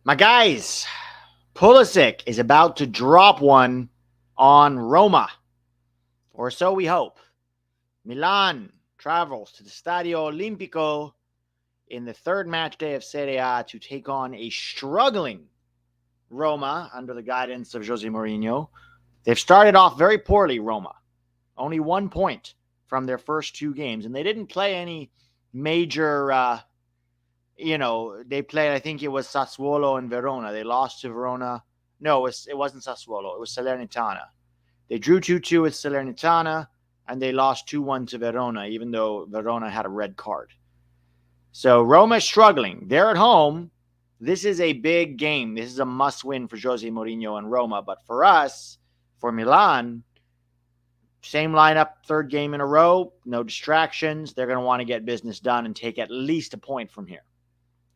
My guys, Pulisic is about to drop one on Roma, or so we hope. Milan travels to the Stadio Olimpico in the third match day of Serie A to take on a struggling Roma under the guidance of Jose Mourinho. They've started off very poorly, Roma. Only 1 point from their first two games, and they didn't play any major they played, I think it was Sassuolo and Verona. They lost to Verona. No, it wasn't Sassuolo. It was Salernitana. They drew 2-2 with Salernitana, and they lost 2-1 to Verona, even though Verona had a red card. So Roma is struggling. They're at home. This is a big game. This is a must-win for Jose Mourinho and Roma. But for us, for Milan, same lineup, third game in a row, no distractions. They're going to want to get business done and take at least a point from here.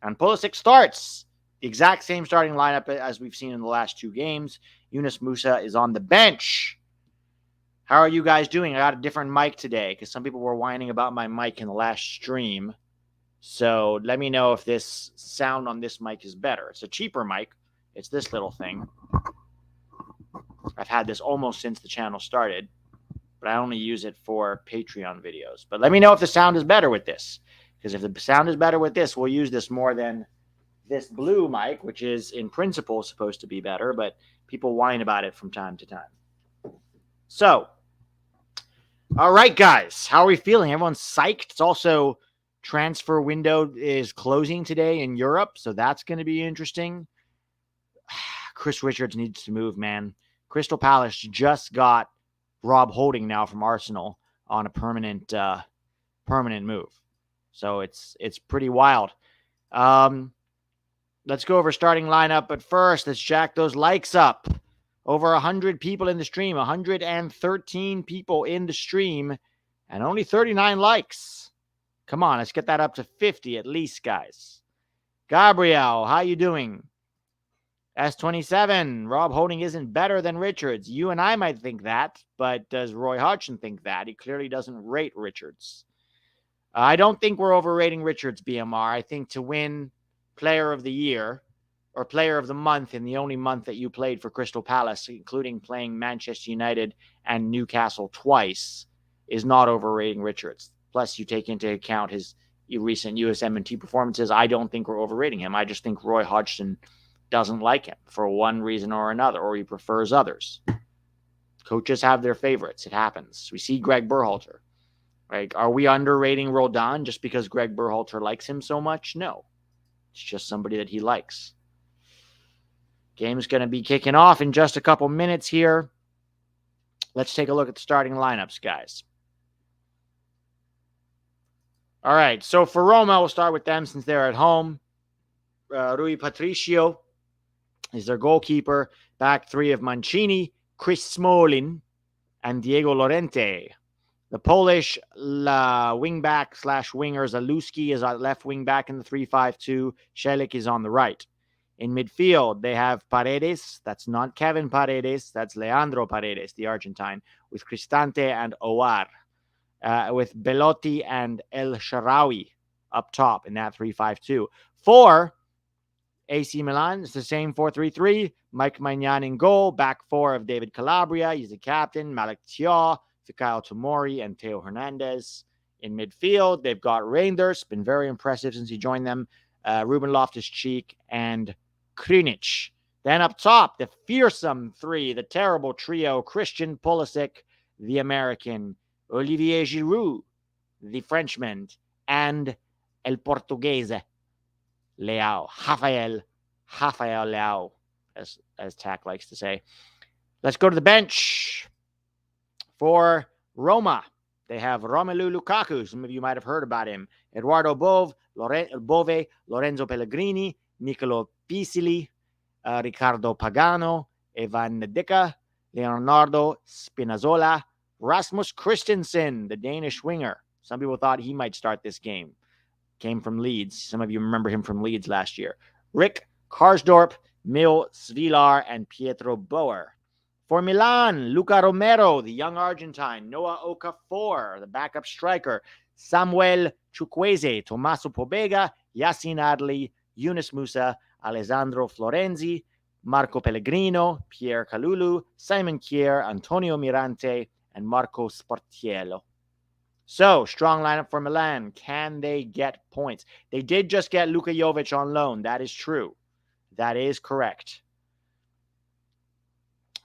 And Pulisic starts the exact same starting lineup as we've seen in the last two games. Yunus Musah is on the bench. How are you guys doing? I got a different mic today because some people were whining about my mic in the last stream. So let me know if this sound on this mic is better. It's a cheaper mic. It's this little thing. I've had this almost since the channel started, but I only use it for Patreon videos. But let me know if the sound is better with this. Because if the sound is better with this, we'll use this more than this blue mic, which is in principle supposed to be better, but people whine about it from time to time. So, all right, guys, how are we feeling? Everyone's psyched. It's also transfer window is closing today in Europe, so that's going to be interesting. Chris Richards needs to move, man. Crystal Palace just got Rob Holding now from Arsenal on a permanent move. So it's pretty wild. Let's go over starting lineup. But first, let's jack those likes up. Over 100 people in the stream. 113 people in the stream. And only 39 likes. Come on, let's get that up to 50 at least, guys. Gabriel, how you doing? S27, Rob Holding isn't better than Richards. You and I might think that, but does Roy Hodgson think that? He clearly doesn't rate Richards. I don't think we're overrating Richards, BMR. I think to win Player of the Year or Player of the Month in the only month that you played for Crystal Palace, including playing Manchester United and Newcastle twice, is not overrating Richards. Plus, you take into account his recent USMNT performances. I don't think we're overrating him. I just think Roy Hodgson doesn't like him for one reason or another, or he prefers others. Coaches have their favorites. It happens. We see Greg Berhalter. Like, are we underrating Roldan just because Greg Berhalter likes him so much? No. It's just somebody that he likes. Game's going to be kicking off in just a couple minutes here. Let's take a look at the starting lineups, guys. All right, so for Roma, we'll start with them since they're at home. Rui Patricio is their goalkeeper. Back three of Mancini, Chris Smalling, and Diego Llorente. The Polish wingback / winger Zaluski is our left wingback in the 3-5-2. Shelik is on the right. In midfield, they have Paredes. That's not Kevin Paredes. That's Leandro Paredes, the Argentine, with Cristante and Owar. With Belotti and El Shaarawy up top in that 3-5-2. For AC Milan, it's the same 4-3-3. Mike Maignan in goal. Back four of David Calabria. He's the captain. Malik Thiaw, Fikayo Tomori, and Theo Hernandez. In midfield, they've got Reinders, been very impressive since he joined them. Ruben Loftus-Cheek and Krunic. Then up top, the fearsome three, the terrible trio, Christian Pulisic, the American, Olivier Giroud, the Frenchman, and El Portuguese, Leao, Rafael Leao, as Tack likes to say. Let's go to the bench. For Roma, they have Romelu Lukaku. Some of you might have heard about him. Eduardo Bove, Lorenzo Pellegrini, Nicolo Pisili, Riccardo Pagano, Evan Ndicka, Leonardo Spinazzola, Rasmus Christensen, the Danish winger. Some people thought he might start this game. Came from Leeds. Some of you remember him from Leeds last year. Rick Karsdorp, Mil Svilar, and Pietro Boer. For Milan, Luca Romero, the young Argentine. Noah Okafor, the backup striker. Samuel Chukwueze, Tommaso Pobega, Yassin Adli, Yunus Musah, Alessandro Florenzi, Marco Pellegrino, Pierre Kalulu, Simon Kier, Antonio Mirante, and Marco Sportiello. So, strong lineup for Milan. Can they get points? They did just get Luka Jovic on loan. That is true. That is correct.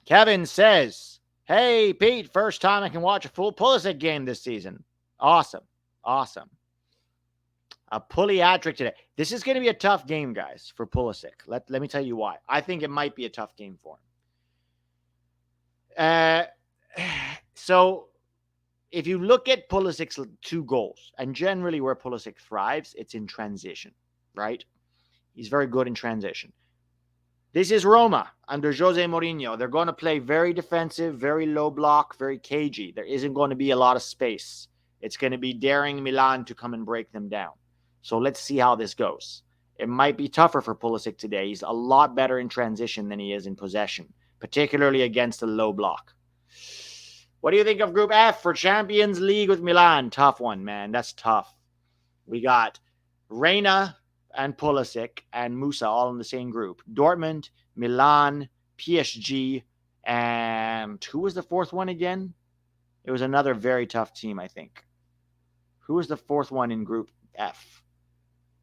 Kevin says, hey, Pete, first time I can watch a full Pulisic game this season. Awesome. Awesome. A Puliatric today. This is going to be a tough game, guys, for Pulisic. Let me tell you why. I think it might be a tough game for him. So, if you look at Pulisic's 2 goals, and generally where Pulisic thrives, it's in transition, right? He's very good in transition. This is Roma under Jose Mourinho. They're going to play very defensive, very low block, very cagey. There isn't going to be a lot of space. It's going to be daring Milan to come and break them down. So let's see how this goes. It might be tougher for Pulisic today. He's a lot better in transition than he is in possession, particularly against a low block. What do you think of Group F for Champions League with Milan? Tough one, man. That's tough. We got Reina and Pulisic and Musah all in the same group. Dortmund, Milan, PSG, and who was the 4th one again? It was another very tough team, I think. Who was the 4th one in Group F?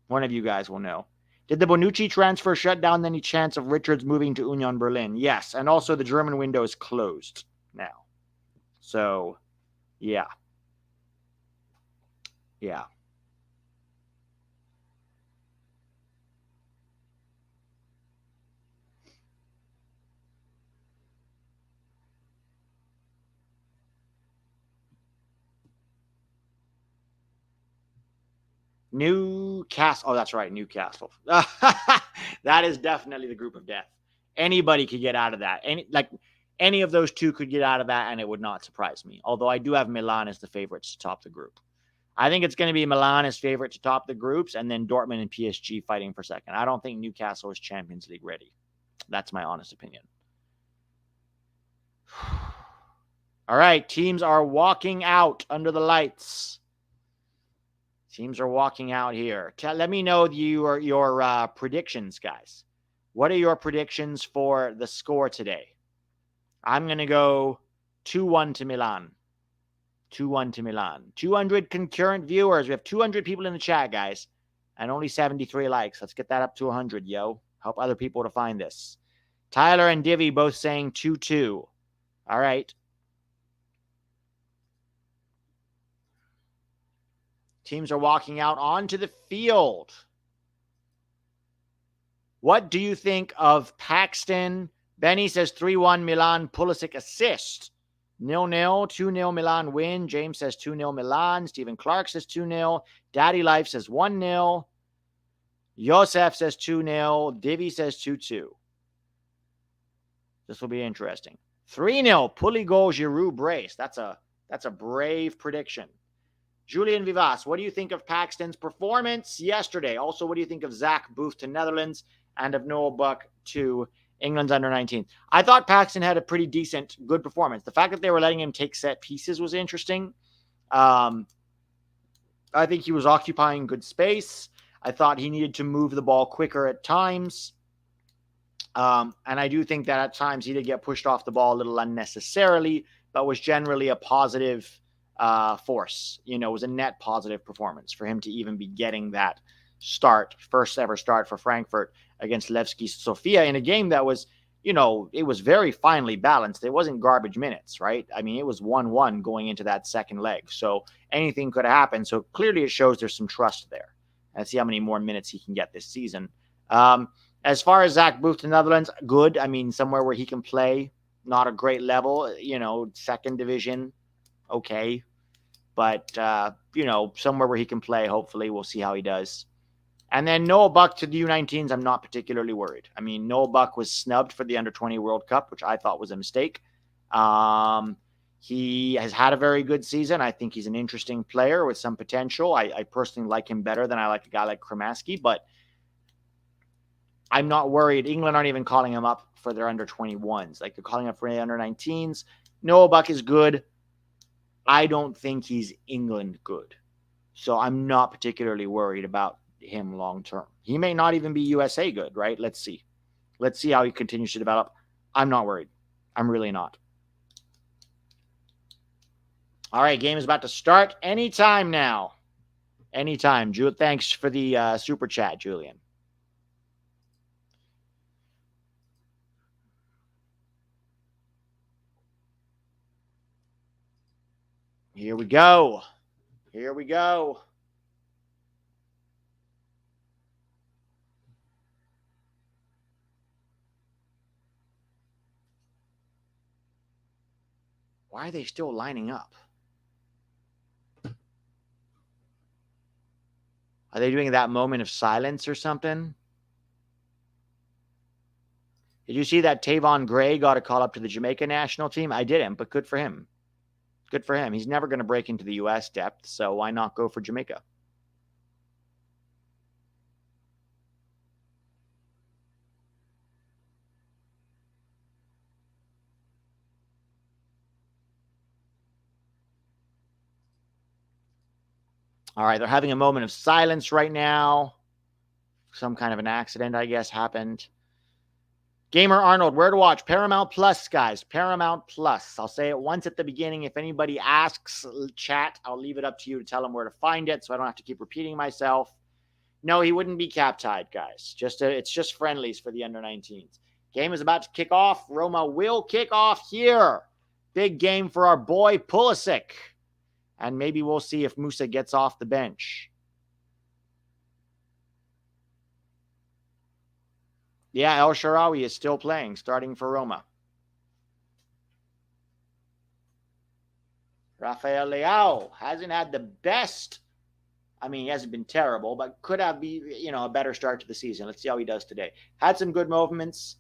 One of you guys will know. Did the Bonucci transfer shut down any chance of Richards moving to Union Berlin? Yes, and also the German window is closed now. So, yeah. Yeah. Newcastle. Oh, that's right, Newcastle. That is definitely the group of death. Anybody could get out of that. Any of those 2 could get out of that, and it would not surprise me. Although I do have Milan as the favorites to top the group. I think it's going to be Milan as favorite to top the groups, and then Dortmund and PSG fighting for second. I don't think Newcastle is Champions League ready. That's my honest opinion. All right, teams are walking out under the lights. Teams are walking out here. Let me know your predictions, guys. What are your predictions for the score today? I'm going to go 2-1 to Milan. 2-1 to Milan. 200 concurrent viewers. We have 200 people in the chat, guys, and only 73 likes. Let's get that up to 100, yo. Help other people to find this. Tyler and Divvy both saying 2-2. All right. Teams are walking out onto the field. What do you think of Paxton? Benny says 3-1 Milan, Pulisic assist. 0-0, 2-0 Milan win. James says 2-0 Milan. Stephen Clark says 2-0. Daddy Life says 1-0. Yosef says 2-0. Divvy says 2-2. This will be interesting. 3-0, Pulli goal, Giroud brace. That's a brave prediction. Julian Vivas, what do you think of Paxton's performance yesterday? Also, what do you think of Zach Booth to Netherlands and of Noel Buck to England's under-19? I thought Paxton had a pretty decent, good performance. The fact that they were letting him take set pieces was interesting. I think he was occupying good space. I thought he needed to move the ball quicker at times. And I do think that at times he did get pushed off the ball a little unnecessarily, but was generally a positive force. It was a net positive performance for him to even be getting that first ever start for Frankfurt against Levski Sofia in a game that was, it was very finely balanced. It wasn't garbage minutes, right? I mean, it was 1-1 going into that second leg. So anything could happen. So clearly it shows there's some trust there. Let's see how many more minutes he can get this season. As far as Zach Booth to Netherlands, good. I mean, somewhere where he can play, not a great level, second division, okay. But, somewhere where he can play, hopefully. We'll see how he does. And then Noel Buck to the U19s, I'm not particularly worried. I mean, Noel Buck was snubbed for the Under-20 World Cup, which I thought was a mistake. He has had a very good season. I think he's an interesting player with some potential. I personally like him better than I like a guy like Kremaski, but I'm not worried. England aren't even calling him up for their Under-21s. Like, they're calling up for the Under-19s. Noel Buck is good. I don't think he's England good. So I'm not particularly worried about him long term. He may not even be USA good, right? Let's see. Let's see how he continues to develop. I'm not worried. I'm really not. All right, game is about to start anytime now. Anytime. Thanks for the super chat, Julian. Here we go. Here we go. Why are they still lining up? Are they doing that moment of silence or something? Did you see that Tavon Gray got a call up to the Jamaica national team? I didn't, but good for him. Good for him. He's never going to break into the U.S. depth, so why not go for Jamaica? All right, they're having a moment of silence right now. Some kind of an accident, I guess, happened. Gamer Arnold, where to watch? Paramount Plus, guys. Paramount Plus. I'll say it once at the beginning. If anybody asks, chat, I'll leave it up to you to tell them where to find it so I don't have to keep repeating myself. No, he wouldn't be cap tied, guys. It's just friendlies for the under-19s. Game is about to kick off. Roma will kick off here. Big game for our boy Pulisic. And maybe we'll see if Musah gets off the bench. Yeah, El Shaarawy is still playing, starting for Roma. Rafael Leao hasn't had the best. I mean, he hasn't been terrible, but could have a better start to the season. Let's see how he does today. Had some good movements,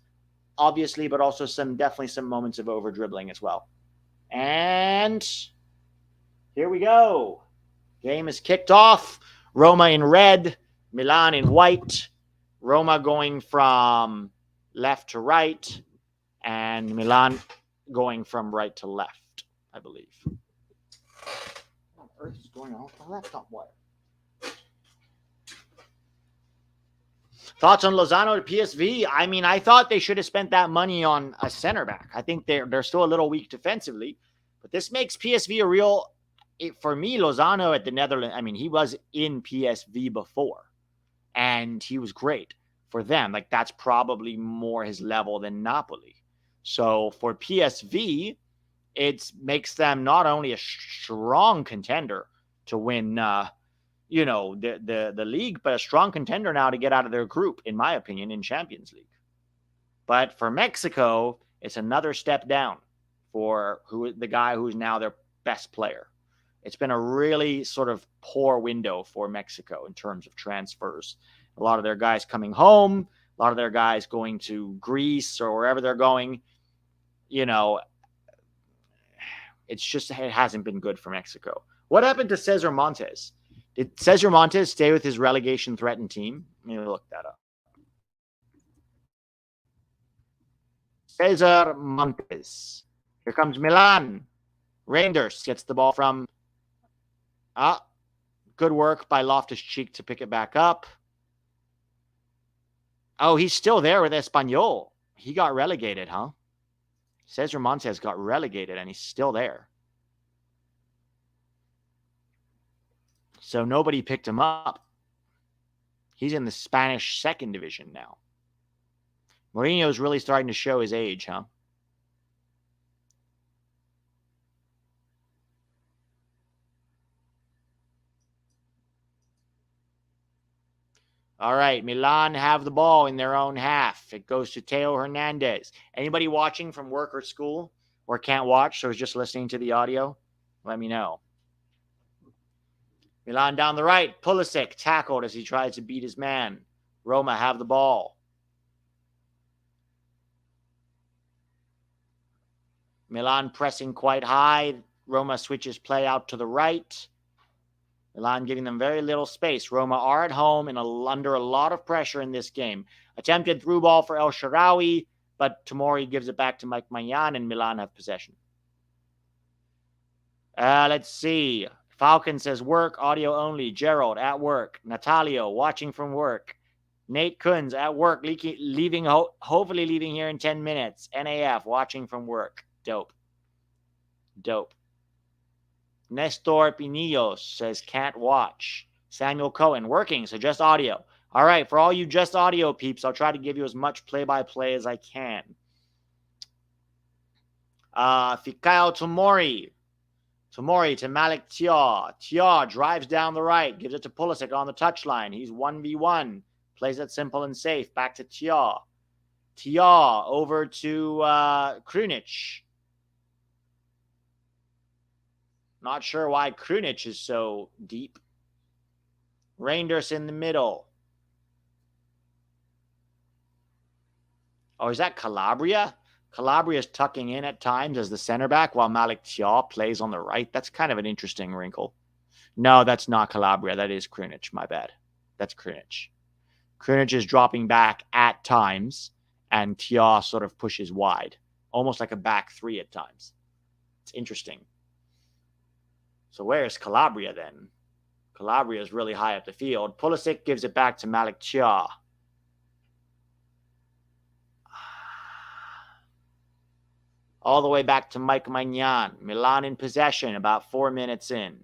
obviously, but also definitely some moments of over dribbling as well. And here we go. Game is kicked off. Roma in red, Milan in white. Roma going from left to right, and Milan going from right to left, I believe. What on earth is going on with my laptop wire? Thoughts on Lozano to PSV? I mean, I thought they should have spent that money on a center back. I think they're still a little weak defensively, but this makes PSV a real. For me, Lozano at the Netherlands, I mean, he was in PSV before, and he was great for them. Like, that's probably more his level than Napoli. So for PSV, it makes them not only a strong contender to win, the league, but a strong contender now to get out of their group, in my opinion, in Champions League. But for Mexico, it's another step down for the guy who's now their best player. It's been a really sort of poor window for Mexico in terms of transfers. A lot of their guys coming home, a lot of their guys going to Greece or wherever they're going. It hasn't been good for Mexico. What happened to Cesar Montes? Did Cesar Montes stay with his relegation-threatened team? Let me look that up. Cesar Montes. Here comes Milan. Reinders gets the ball from... good work by Loftus-Cheek to pick it back up. Oh, he's still there with Espanyol. He got relegated, huh? Cesar Montes got relegated, and he's still there. So nobody picked him up. He's in the Spanish second division now. Mourinho's really starting to show his age, huh? All right, Milan have the ball in their own half. It goes to Teo Hernandez. Anybody watching from work or school or can't watch, so is just listening to the audio? Let me know. Milan down the right. Pulisic tackled as he tried to beat his man. Roma have the ball. Milan pressing quite high. Roma switches play out to the right. Milan giving them very little space. Roma are at home and under a lot of pressure in this game. Attempted through ball for El Shaarawy, but Tomori gives it back to Mike Maignan, and Milan have possession. Let's see. Falcon says work, audio only. Gerald at work. Natalio watching from work. Nate Kunz at work, hopefully leaving here in 10 minutes. NAF watching from work. Dope. Nestor Pinillos says can't watch. Samuel Cohen working, so just audio. All right, for all you just audio peeps, I'll try to give you as much play-by-play as I can. Fikayo Tomori. Tomori to Malik Tia. Tia drives down the right, gives it to Pulisic on the touchline. He's 1v1. Plays it simple and safe. Back to Tia. Tia over to Krunic. Not sure why Krunic is so deep. Reinders in the middle. Oh, is that Calabria? Calabria is tucking in at times as the center back while Malik Tia plays on the right. That's kind of an interesting wrinkle. No, that's not Calabria. That is Krunic. My bad. That's Krunic. Krunic is dropping back at times, and Tia sort of pushes wide, almost like a back three at times. It's interesting. So where's Calabria then? Calabria is really high up the field. Pulisic gives it back to Malik Tia. All the way back to Mike Maignan. Milan in possession about 4 minutes in.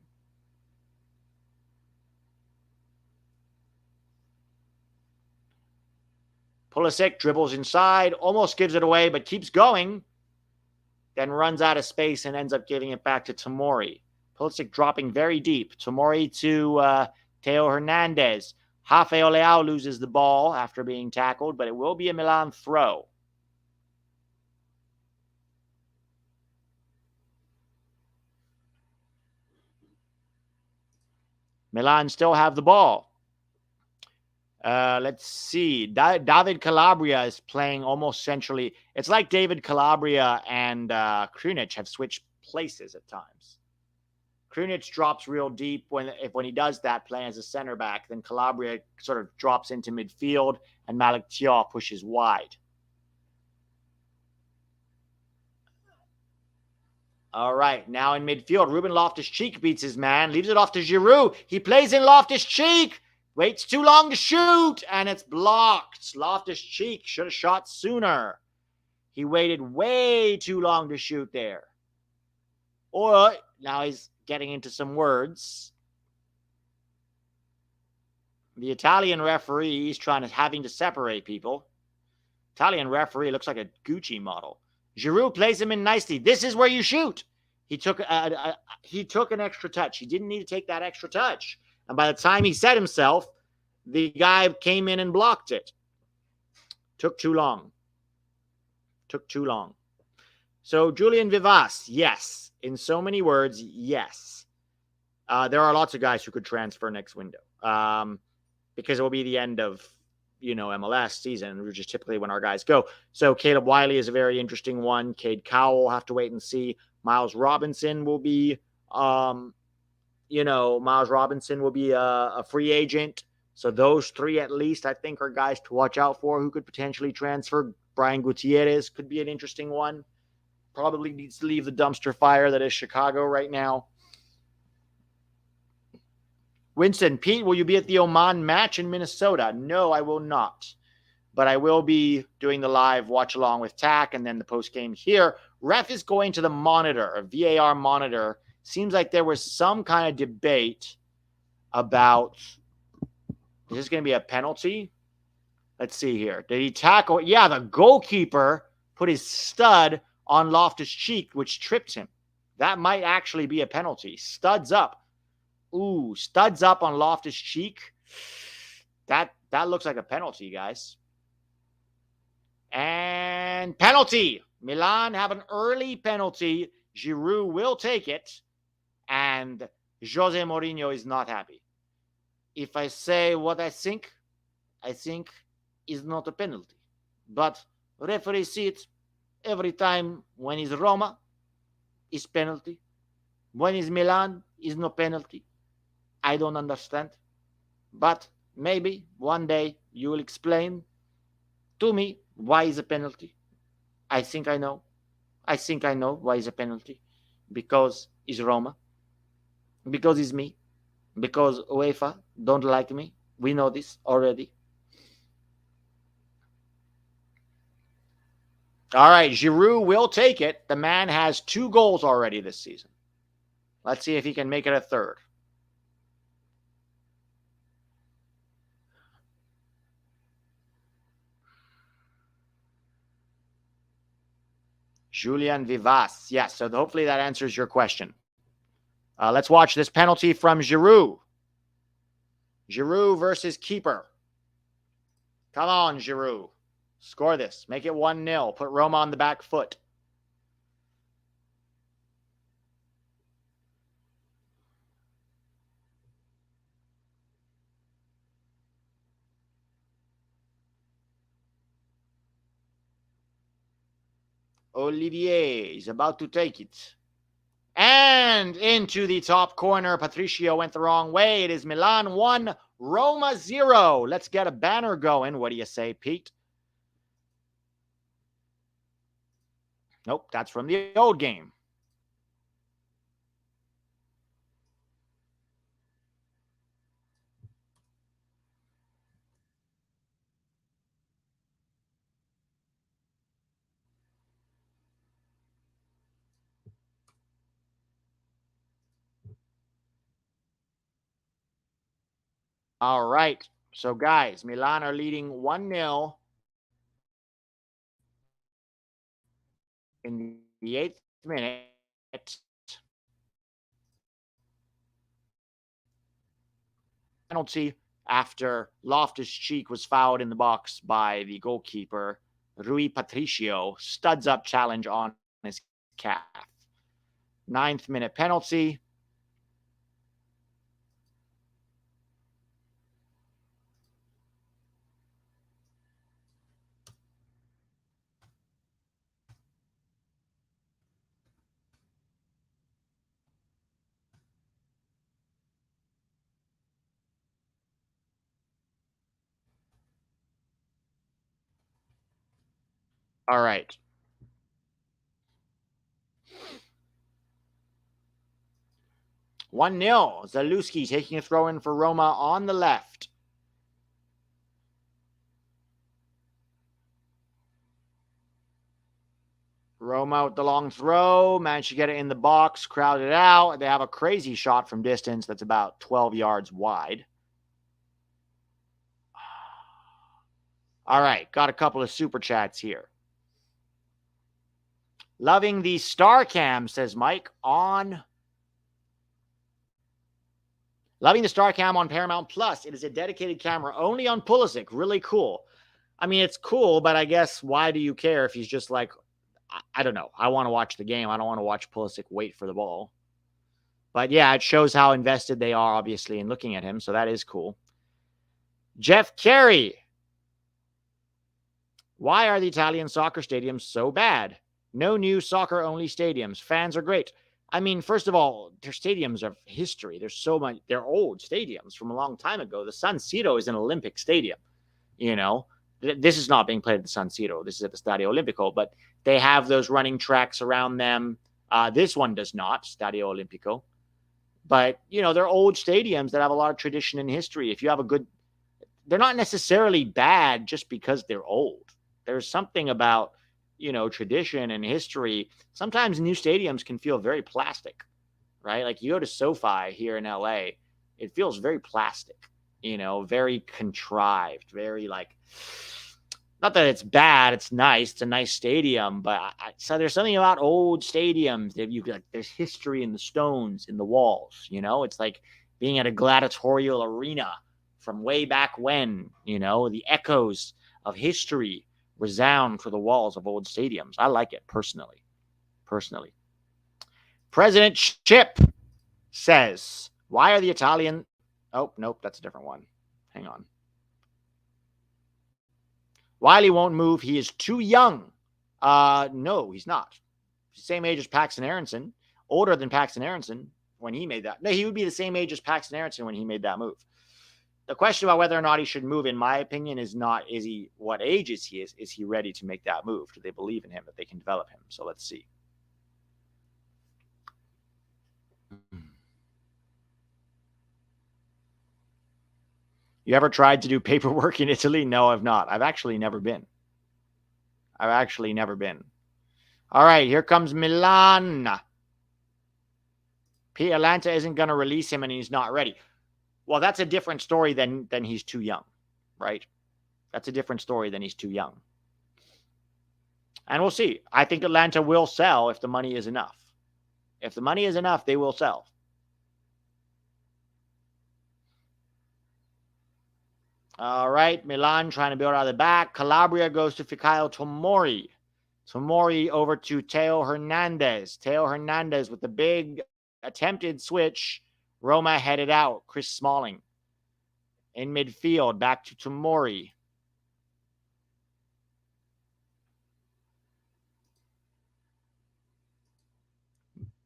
Pulisic dribbles inside, almost gives it away, but keeps going. Then runs out of space and ends up giving it back to Tomori. Pulisic dropping very deep. Tomori to Theo Hernandez. Rafael Leao loses the ball after being tackled, but it will be a Milan throw. Milan still have the ball. Let's see. David Calabria is playing almost centrally. It's like David Calabria and Krunic have switched places at times. Krunic drops real deep when he does that, playing as a center back. Then Calabria sort of drops into midfield, and Malik Tia pushes wide. All right, now in midfield, Ruben Loftus-Cheek beats his man, leaves it off to Giroud. He plays in Loftus-Cheek, waits too long to shoot, and it's blocked. Loftus-Cheek should have shot sooner. He waited way too long to shoot there. Or now he's getting into some words. The Italian referee is having to separate people. Italian referee looks like a Gucci model. Giroud plays him in nicely. This is where you shoot. He took an extra touch. He didn't need to take that extra touch. And by the time he set himself, the guy came in and blocked it. Took too long. So Julian Vivas, yes. In so many words, yes. There are lots of guys who could transfer next window because it will be the end of MLS season, which is typically when our guys go. So Caleb Wiley is a very interesting one. Cade Cowell will have to wait and see. Miles Robinson will be, a free agent. So those three at least, I think, are guys to watch out for who could potentially transfer. Brian Gutierrez could be an interesting one. Probably needs to leave the dumpster fire that is Chicago right now. Winston, Pete, will you be at the Oman match in Minnesota? No, I will not. But I will be doing the live watch along with TAC and then the post game here. Ref is going to the monitor, a VAR monitor. Seems like there was some kind of debate about, is this going to be a penalty? Let's see here. Did he tackle? Yeah, the goalkeeper put his stud on Loftus-Cheek, which tripped him. That might actually be a penalty. Studs up. Ooh, studs up on Loftus-Cheek. That looks like a penalty, guys. And penalty. Milan have an early penalty. Giroud will take it. And Jose Mourinho is not happy. If I say what I think is not a penalty. But referees see it every time. When it's Roma, is penalty. When it's Milan, is no penalty. I don't understand. But maybe one day you will explain to me why is a penalty. I think I know. why is a penalty. Because it's Roma. Because it's me. Because UEFA don't like me. We know this already. All right, Giroud will take it. The man has 2 goals already this season. Let's see if he can make it a third. Julian Vivas. Yes, so hopefully that answers your question. Let's watch this penalty from Giroud. Giroud versus keeper. Come on, Giroud. Score this. Make it 1-0. Put Roma on the back foot. Olivier is about to take it. And into the top corner. Patricio went the wrong way. It is Milan 1, Roma 0. Let's get a banner going. What do you say, Pete? Nope, that's from the old game. All right. So, guys, Milan are leading 1-0 in the 8th minute. Penalty after Loftus-Cheek was fouled in the box by the goalkeeper, Rui Patricio. Studs up challenge on his calf. 9th minute penalty. All right. One 0 Zalewski taking a throw in for Roma on the left. Roma with the long throw, managed to get it in the box, crowded out. They have a crazy shot from distance that's about 12 yards wide. All right, got a couple of super chats here. Loving the star cam, says Mike, on. Loving the star cam on Paramount Plus. It is a dedicated camera only on Pulisic. Really cool. I mean, it's cool, but I guess why do you care if he's just like, I don't know. I want to watch the game. I don't want to watch Pulisic wait for the ball. But yeah, it shows how invested they are, obviously, in looking at him. So that is cool. Jeff Carey. Why are the Italian soccer stadiums so bad? No new soccer-only stadiums. Fans are great. I mean, first of all, their stadiums are history. There's so much. They're old stadiums from a long time ago. The San Siro is an Olympic stadium. You know, this is not being played at the San Siro. This is at the Stadio Olimpico, but they have those running tracks around them. This one does not, Stadio Olimpico. But, you know, they're old stadiums that have a lot of tradition and history. If you have a good, they're not necessarily bad just because they're old. There's something about, you know, tradition and history. Sometimes new stadiums can feel very plastic, right? Like you go to SoFi here in LA, it feels very plastic, you know, very contrived, very like, not that it's bad, it's nice, it's a nice stadium, but so there's something about old stadiums that you like. There's history in the stones, in the walls. You know, it's like being at a gladiatorial arena from way back when. You know, the echoes of history resound through the walls of old stadiums. I like it personally. President Chip says, "Why are the Italian?" Oh nope, that's a different one. Hang on. Wiley won't move. He is too young. No, he's not. Same age as Paxton Aronson. Older than Paxton Aronson when he made that. No, he would be the same age as Paxton Aronson when he made that move. The question about whether or not he should move, in my opinion, is not is he what age is he? Is he ready to make that move? Do they believe in him that they can develop him? So let's see. You ever tried to do paperwork in Italy? No, I've not. I've actually never been. All right, here comes Milan. Atalanta isn't going to release him and he's not ready. Well, that's a different story than he's too young, right? That's a different story than he's too young. And we'll see. I think Atlanta will sell if the money is enough. If the money is enough, they will sell. All right, Milan trying to build out of the back. Calabria goes to Fikayo Tomori. Tomori over to Theo Hernandez. Theo Hernandez with the big attempted switch. Roma headed out. Chris Smalling in midfield. Back to Tomori.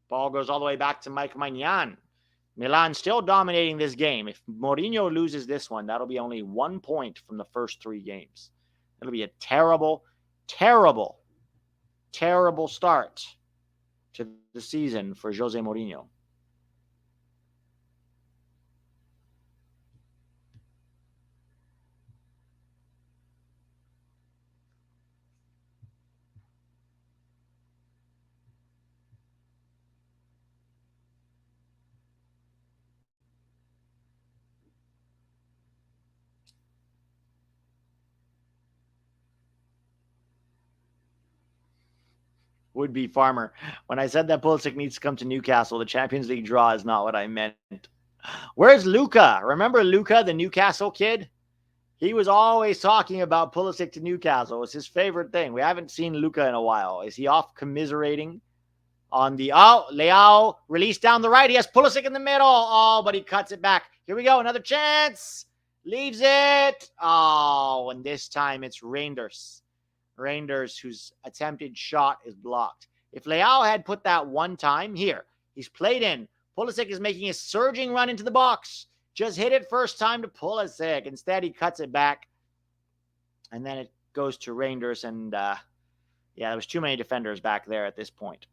Ball goes all the way back to Mike Maignan. Milan still dominating this game. If Mourinho loses this one, that'll be only 1 point from the first 3 games. It'll be a terrible, terrible, terrible start to the season for Jose Mourinho. Would be Farmer. When I said that Pulisic needs to come to Newcastle, the Champions League draw is not what I meant. Where's Luca? Remember Luca, the Newcastle kid? He was always talking about Pulisic to Newcastle. It was his favorite thing. We haven't seen Luca in a while. Is he off commiserating on the... Oh, Leao released down the right. He has Pulisic in the middle. Oh, but he cuts it back. Here we go. Another chance. Leaves it. Oh, and this time it's Reinders. Reinders, whose attempted shot is blocked. If Leao had put that one time here, he's played in. Pulisic is making a surging run into the box. Just hit it first time to Pulisic. Instead, he cuts it back. And then it goes to Reinders. And, yeah, there was too many defenders back there at this point.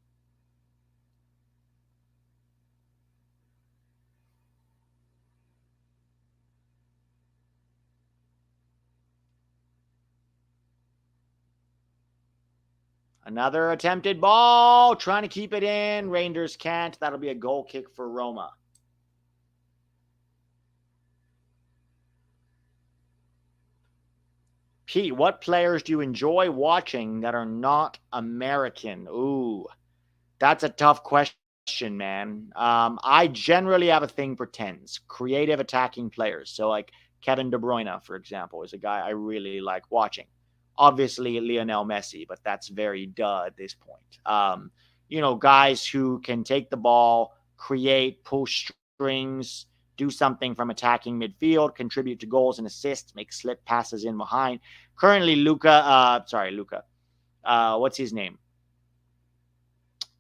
Another attempted ball. Trying to keep it in. Reinders can't. That'll be a goal kick for Roma. Pete, what players do you enjoy watching that are not American? Ooh, that's a tough question, man. I generally have a thing for 10s, creative attacking players. So like Kevin De Bruyne, for example, is a guy I really like watching. Obviously, Lionel Messi, but that's very duh at this point. Guys who can take the ball, create, pull strings, do something from attacking midfield, contribute to goals and assists, make slip passes in behind. Currently, Luca. What's his name?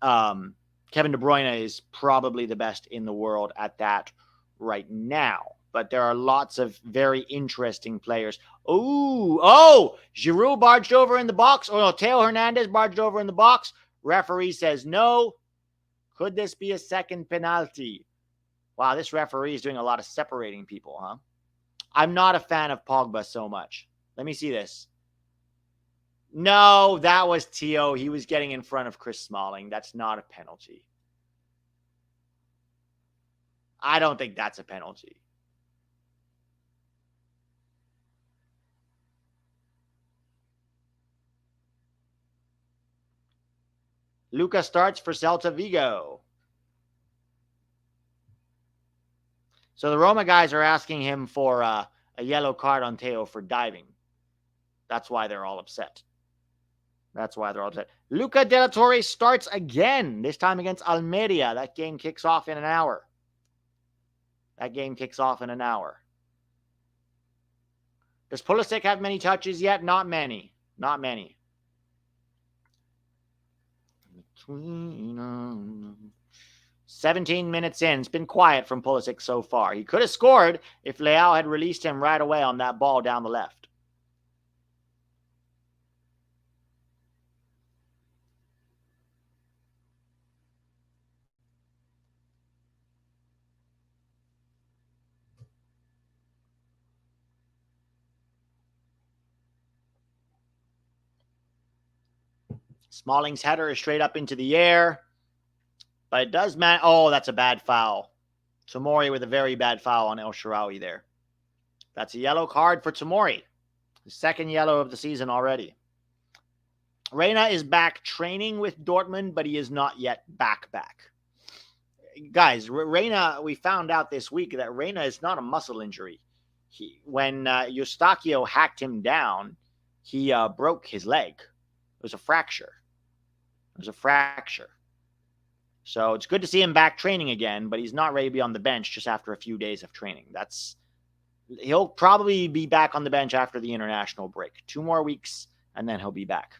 Kevin De Bruyne is probably the best in the world at that right now. But there are lots of very interesting players. Giroud barged over in the box. Oh, no, Theo Hernandez barged over in the box. Referee says no. Could this be a second penalty? Wow, this referee is doing a lot of separating people, huh? I'm not a fan of Pogba so much. Let me see this. No, that was Theo. He was getting in front of Chris Smalling. That's not a penalty. I don't think that's a penalty. Luca starts for Celta Vigo. So the Roma guys are asking him for a yellow card on Theo for diving. That's why they're all upset. Luca De La Torre starts again, this time against Almeria. That game kicks off in an hour. Does Pulisic have many touches yet? Not many. 17 minutes in. It's been quiet from Pulisic so far. He could have scored if Leao had released him right away on that ball down the left. Smalling's header is straight up into the air. But it does matter. Oh, that's a bad foul. Tomori with a very bad foul on El Shaarawy there. That's a yellow card for Tomori. The second yellow of the season already. Reina is back training with Dortmund, but he is not yet back. Guys, Reina, we found out this week that Reina is not a muscle injury. When Eustachio hacked him down, he broke his leg. It was a fracture. So it's good to see him back training again, but he's not ready to be on the bench just after a few days of training. He'll probably be back on the bench after the international break. 2 more weeks, and then he'll be back.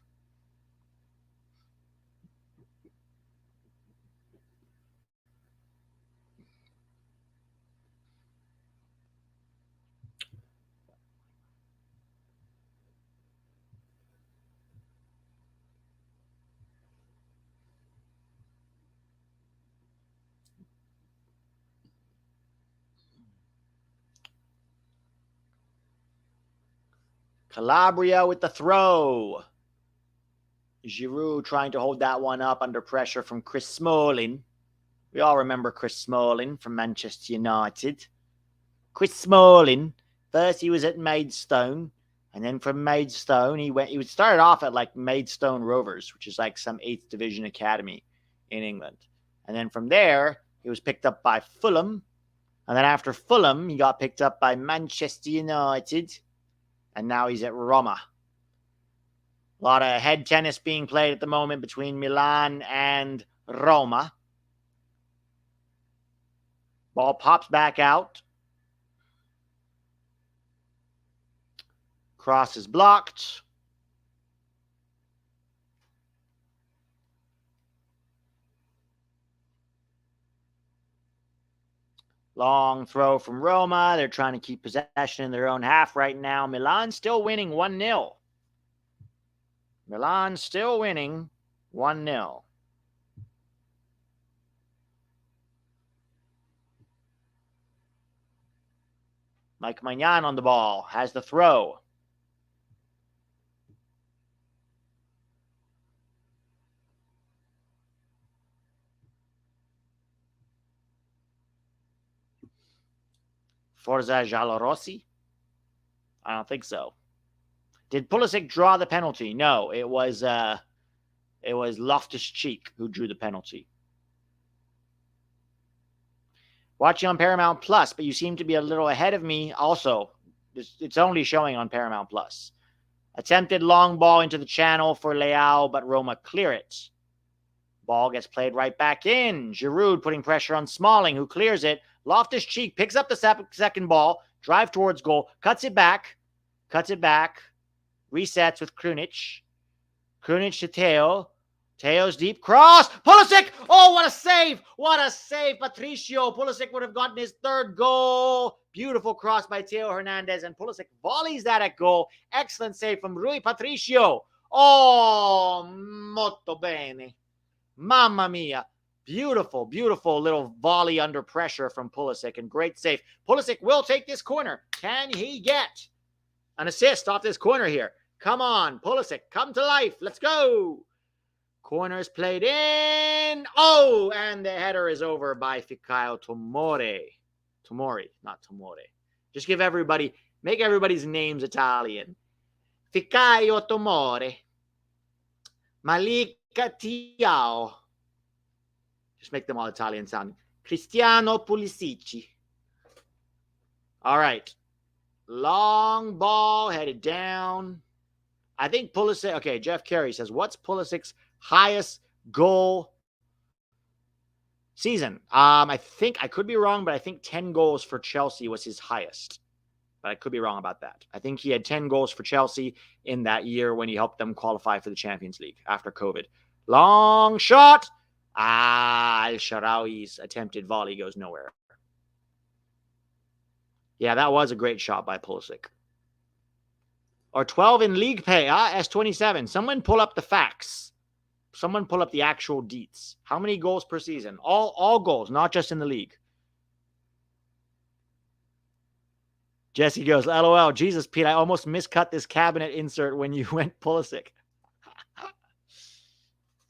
Calabria with the throw. Giroud trying to hold that one up under pressure from Chris Smalling. We all remember Chris Smalling from Manchester United. Chris Smalling, first he was at Maidstone, and then from Maidstone he started off at like Maidstone Rovers, which is like some 8th division academy in England. And then from there, he was picked up by Fulham. And then after Fulham, he got picked up by Manchester United. And now he's at Roma. A lot of head tennis being played at the moment between Milan and Roma. Ball pops back out. Cross is blocked. Long throw from Roma. They're trying to keep possession in their own half right now. Milan still winning 1-0. Milan still winning 1-0. Mike Maignan on the ball. Has the throw. Forza Giallorossi? I don't think so. Did Pulisic draw the penalty? No, it was Loftus-Cheek who drew the penalty. Watching on Paramount Plus, but you seem to be a little ahead of me also. It's only showing on Paramount Plus. Attempted long ball into the channel for Leao, but Roma clear it. Ball gets played right back in. Giroud putting pressure on Smalling, who clears it. Loftus-Cheek picks up the second ball, drive towards goal, cuts it back, resets with Krunic. Krunic to Teo. Teo's deep cross. Pulisic! Oh, what a save! What a save, Patricio. Pulisic would have gotten his 3rd goal. Beautiful cross by Teo Hernandez, and Pulisic volleys that at goal. Excellent save from Rui Patricio. Oh, molto bene. Mamma mia. Beautiful, beautiful little volley under pressure from Pulisic, and great save. Pulisic will take this corner. Can he get an assist off this corner here? Come on, Pulisic, come to life. Let's go. Corner's played in. Oh, and the header is over by Fikayo Tomori. Tomori, not Tomore. Just make everybody's names Italian. Fikayo Tomori. Malika Tiao. Just make them all Italian sounding. Cristiano Pulisic. All right. Long ball headed down. I think Pulisic. Okay, Jeff Carey says, what's Pulisic's highest goal season? I think, I could be wrong, but I think 10 goals for Chelsea was his highest. But I could be wrong about that. I think he had 10 goals for Chelsea in that year when he helped them qualify for the Champions League after COVID. Long shot. El Shaarawy's attempted volley goes nowhere. Yeah, that was a great shot by Pulisic. Or 12 in league pay. S27. Someone pull up the facts. Someone pull up the actual deets. How many goals per season? All goals, not just in the league. Jesse goes, LOL, Jesus, Pete, I almost miscut this cabinet insert when you went Pulisic.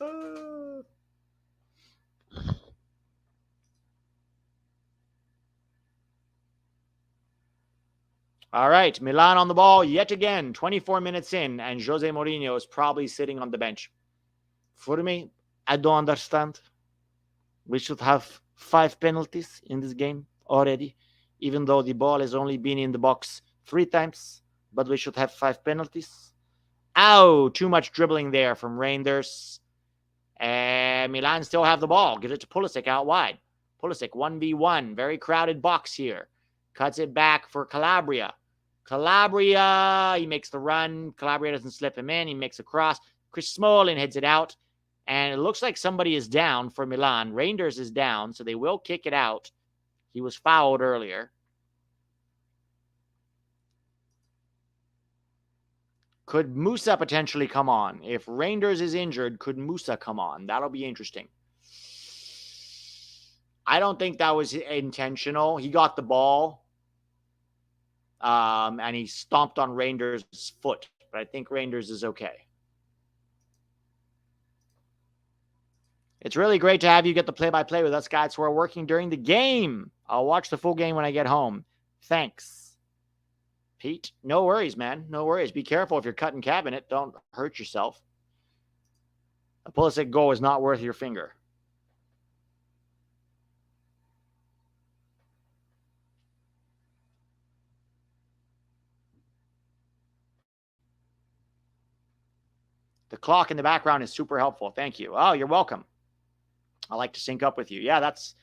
All right, Milan on the ball yet again, 24 minutes in, and Jose Mourinho is probably sitting on the bench. For me, I don't understand. We should have 5 penalties in this game already, even though the ball has only been in the box 3 times, but we should have 5 penalties. Ow, too much dribbling there from Reinders. And Milan still have the ball. Gives it to Pulisic out wide. Pulisic 1v1, very crowded box here. Cuts it back for Calabria. Calabria, he makes the run. Calabria doesn't slip him in. He makes a cross. Chris Smalling heads it out. And it looks like somebody is down for Milan. Reinders is down, so they will kick it out. He was fouled earlier. Could Musah potentially come on? If Reinders is injured, could Musah come on? That'll be interesting. I don't think that was intentional. He got the ball, and he stomped on Reinders' foot. But I think Reinders is okay. It's really great to have you get the play-by-play with us guys who are working during the game. I'll watch the full game when I get home. Thanks, Pete. No worries, man. No worries. Be careful if you're cutting cabinet. Don't hurt yourself. A Pulisic goal is not worth your finger. The clock in the background is super helpful. Thank you. Oh, you're welcome. I like to sync up with you. Yeah, that's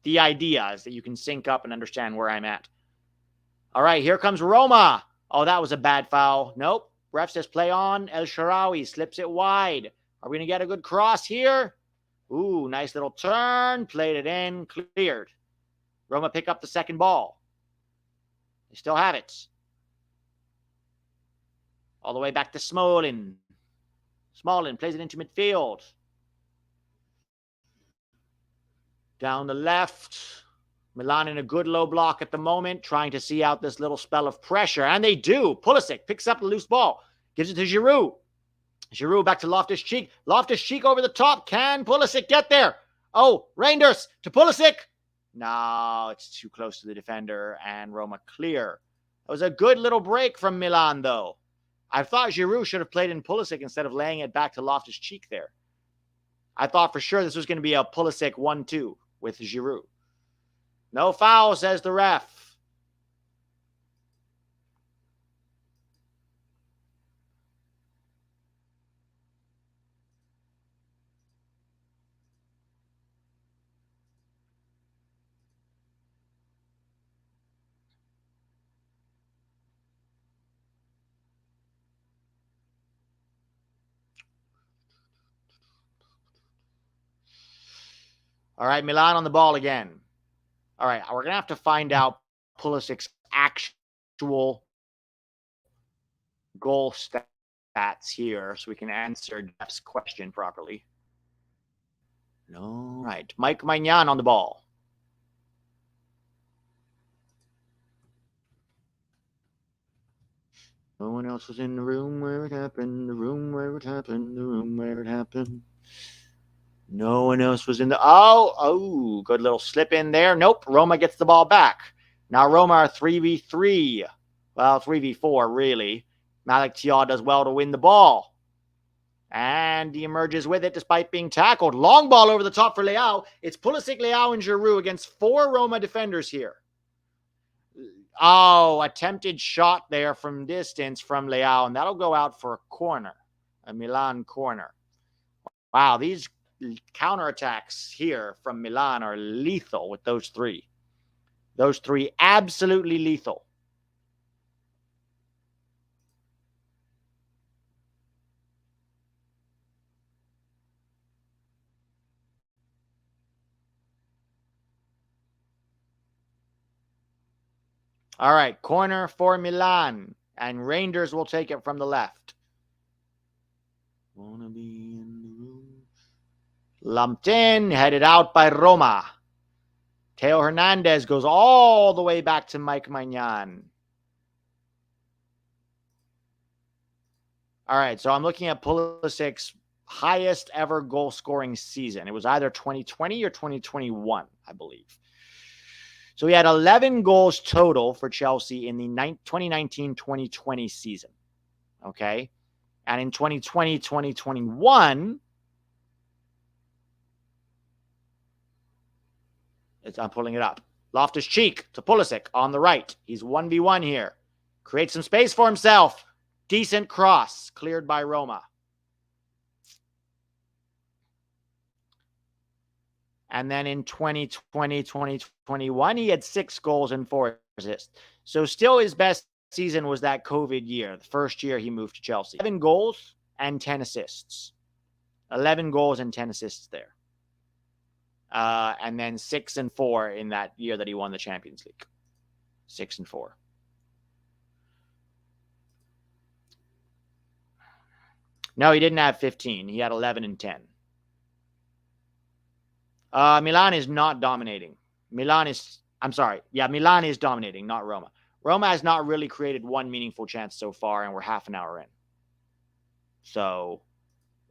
the idea, is that you can sync up and understand where I'm at. All right, here comes Roma. Oh, that was a bad foul. Nope. Ref says play on. El Shaarawy slips it wide. Are we going to get a good cross here? Ooh, nice little turn. Played it in. Cleared. Roma pick up the second ball. They still have it. All the way back to Smalling. Smalling plays it into midfield. Down the left. Milan in a good low block at the moment, trying to see out this little spell of pressure. And they do. Pulisic picks up the loose ball. Gives it to Giroud. Giroud back to Loftus-Cheek. Loftus-Cheek over the top. Can Pulisic get there? Oh, Reinders to Pulisic. No, it's too close to the defender. And Roma clear. That was a good little break from Milan, though. I thought Giroud should have played in Pulisic instead of laying it back to Loftus-Cheek there. I thought for sure this was going to be a Pulisic 1-2 with Giroud. No foul, says the ref. All right, Milan on the ball again. All right, we're going to have to find out Pulisic's actual goal stats here so we can answer Jeff's question properly. No. Right, Mike Maignan on the ball. No one else was in the room where it happened, the room where it happened, the room where it happened. No one else was in the... Oh, good little slip in there. Nope, Roma gets the ball back. Now Roma are 3v3. Well, 3v4, really. Malik Thiaw does well to win the ball. And he emerges with it despite being tackled. Long ball over the top for Leao. It's Pulisic, Leao, and Giroud against 4 Roma defenders here. Oh, attempted shot there from distance from Leao, and that'll go out for a corner, a Milan corner. Wow, these counterattacks here from Milan are lethal with those 3. Those 3 absolutely lethal. All right, corner for Milan, and Reinders will take it from the left. Wanna be in the room. Lumped in, headed out by Roma. Theo Hernandez goes all the way back to Mike Maignan. All right, so I'm looking at Pulisic's highest ever goal scoring season. It was either 2020 or 2021, I believe. So he had 11 goals total for Chelsea in the 2019-2020 season. Okay. And in 2020-2021, I'm pulling it up. Loftus-Cheek to Pulisic on the right. He's 1v1 here. Creates some space for himself. Decent cross cleared by Roma. And then in 2020, 2021, he had 6 goals and 4 assists. So still his best season was that COVID year, the first year he moved to Chelsea. 11 goals and 10 assists. 11 goals and 10 assists there. And then 6 and 4 in that year that he won the Champions League. 6 and 4. No, he didn't have 15. He had 11 and 10. Milan is not dominating. Milan is dominating, not Roma. Roma has not really created one meaningful chance so far, and we're half an hour in. So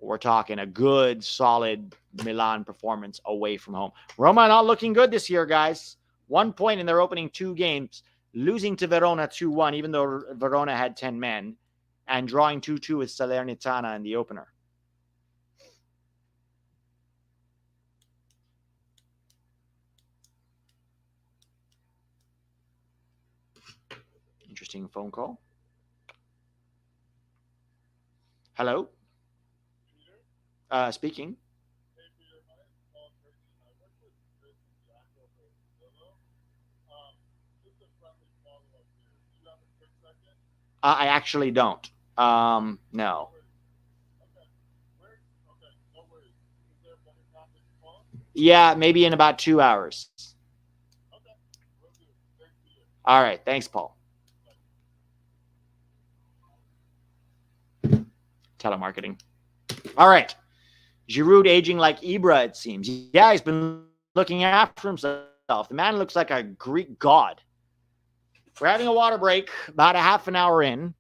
we're talking a good, solid Milan performance away from home. Roma not looking good this year, guys. 1 point in their opening 2 games, losing to Verona 2-1, even though Verona had 10 men, and drawing 2-2 with Salernitana in the opener. Interesting phone call. Hello? Speaking. I actually don't. No. Yeah, maybe in about 2 hours. All right. Thanks, Paul. Telemarketing. All right. Giroud aging like Ibra, it seems. Yeah, he's been looking after himself. The man looks like a Greek god. We're having a water break, about a half an hour in.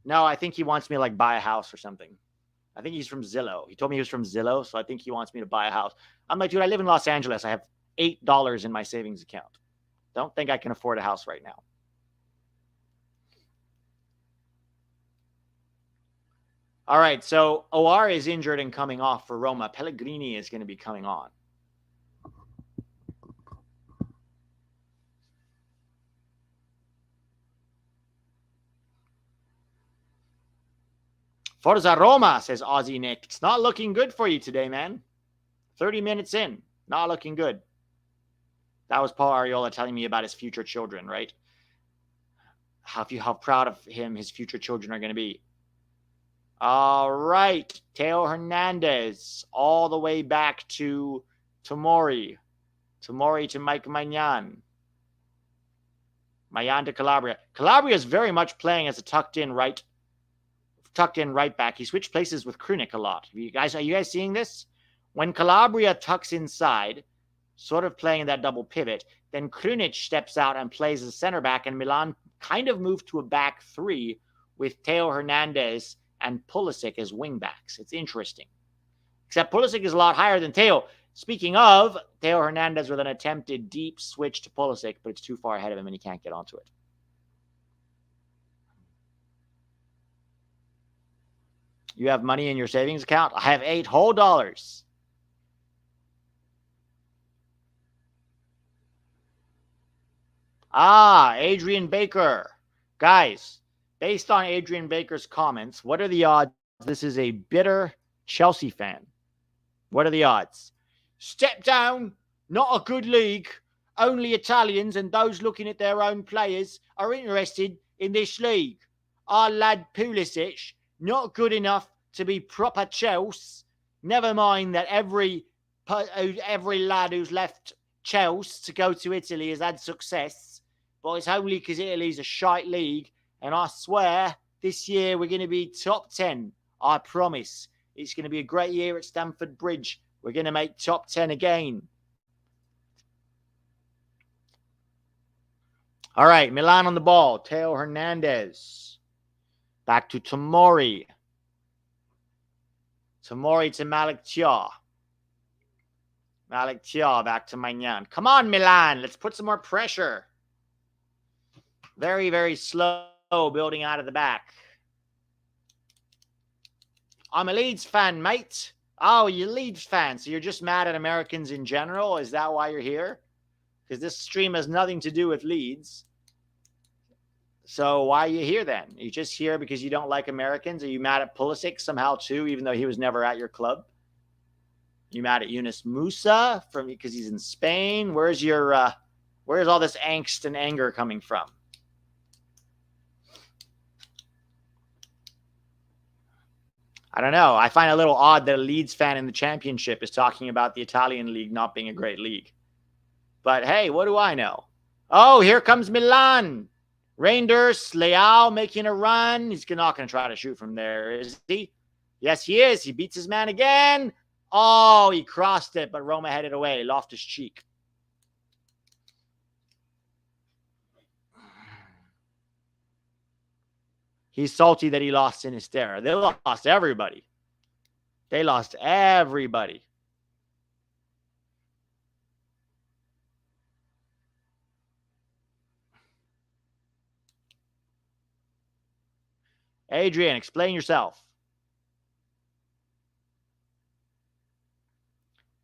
No, I think he wants me to like buy a house or something. I think he's from Zillow. He told me he was from Zillow, so I think he wants me to buy a house. I'm like, dude, I live in Los Angeles. I have $8 in my savings account. Don't think I can afford a house right now. All right, so OR is injured and coming off for Roma. Pellegrini is going to be coming on. Forza Roma, says Aussie Nick. It's not looking good for you today, man. 30 minutes in. Not looking good. That was Paul Ariola telling me about his future children, right? How proud of him his future children are going to be. All right. Theo Hernandez all the way back to Tomori. Tomori to Mike Maignan. Maignan to Calabria. Calabria is very much playing as a tucked in right back. He switched places with Krunic a lot. Are you guys seeing this? When Calabria tucks inside, sort of playing that double pivot, then Krunic steps out and plays as center back, and Milan kind of moved to a back 3 with Theo Hernandez and Pulisic as wing backs. It's interesting. Except Pulisic is a lot higher than Theo. Speaking of, Theo Hernandez with an attempted deep switch to Pulisic, but it's too far ahead of him and he can't get onto it. You have money in your savings account? I have $8 whole. Adrian Baker. Guys, based on Adrian Baker's comments, what are the odds this is a bitter Chelsea fan? What are the odds? Step down, not a good league. Only Italians and those looking at their own players are interested in this league. Our lad Pulisic, not good enough to be proper Chelsea. Never mind that every lad who's left Chelsea to go to Italy has had success. But it's only because Italy's a shite league. And I swear, this year we're going to be top 10. I promise. It's going to be a great year at Stamford Bridge. We're going to make top 10 again. All right, Milan on the ball. Theo Hernandez. Back to Tomori. Tomori to Malik Tia. Malik Tia back to Magnan. Come on, Milan. Let's put some more pressure. Very, very slow building out of the back. I'm a Leeds fan, mate. Oh, you're Leeds fan, so you're just mad at Americans in general? Is that why you're here? Because this stream has nothing to do with Leeds. So why are you here then? Are you just here because you don't like Americans? Are you mad at Pulisic somehow too, even though he was never at your club? You mad at Yunus Musah because he's in Spain? Where's all this angst and anger coming from? I don't know. I find it a little odd that a Leeds fan in the Championship is talking about the Italian league not being a great league. But hey, what do I know? Oh, here comes Milan. Reinders, Leao making a run. He's not going to try to shoot from there, is he? Yes, he is. He beats his man again. Oh, he crossed it, but Roma headed away. Loftus Cheek. He's salty that he lost Sinisterra. They lost everybody. They lost everybody. Adrian, explain yourself.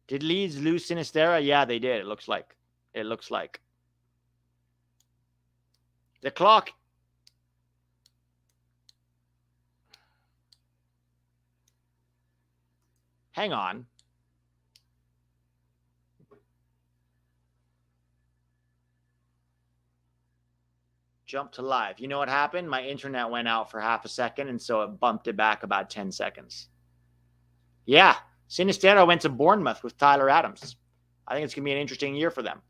Did Leeds lose Sinisterra? Yeah, they did. It looks like. The clock. Hang on. Jump to live. You know what happened? My internet went out for half a second, and so it bumped it back about 10 seconds. Yeah, Sinisterra went to Bournemouth with Tyler Adams. I think it's going to be an interesting year for them.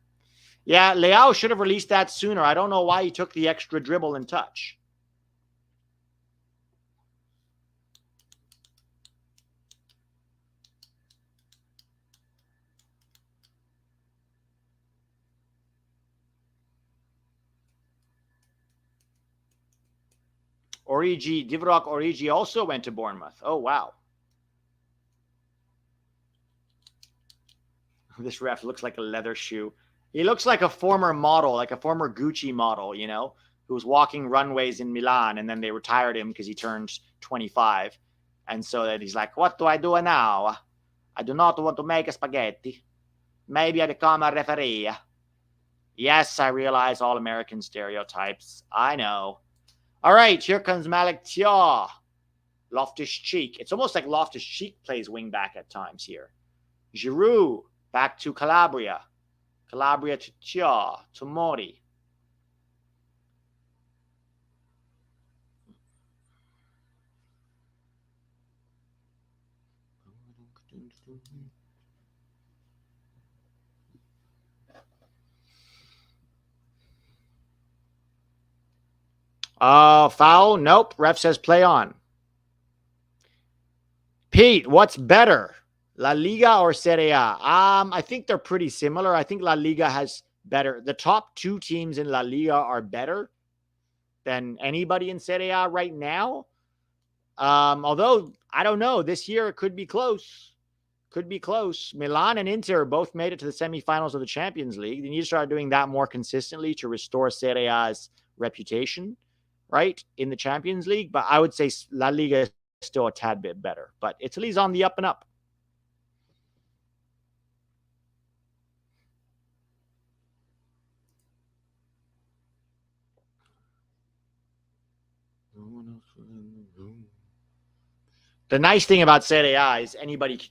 Yeah, Leao should have released that sooner. I don't know why he took the extra dribble and touch. Divock Origi also went to Bournemouth. Oh, wow. This ref looks like a leather shoe. He looks like a former model, like a former Gucci model, you know, who was walking runways in Milan, and then they retired him because he turned 25. And so that he's like, what do I do now? I do not want to make a spaghetti. Maybe I become a referee. Yes, I realize all American stereotypes. I know. All right, here comes Malik Tia. Loftus Cheek. It's almost like Loftus Cheek plays wing back at times here. Giroud back to Calabria. Calabria to Tia. Tomori. Foul? Nope. Ref says play on. Pete, what's better? La Liga or Serie A? I think they're pretty similar. I think La Liga has better. The top two teams in La Liga are better than anybody in Serie A right now. Although, I don't know. This year it could be close. Could be close. Milan and Inter both made it to the semifinals of the Champions League. They need to start doing that more consistently to restore Serie A's reputation, right, in the Champions League. But I would say La Liga is still a tad bit better. But Italy's on the up and up. The nice thing about Serie A is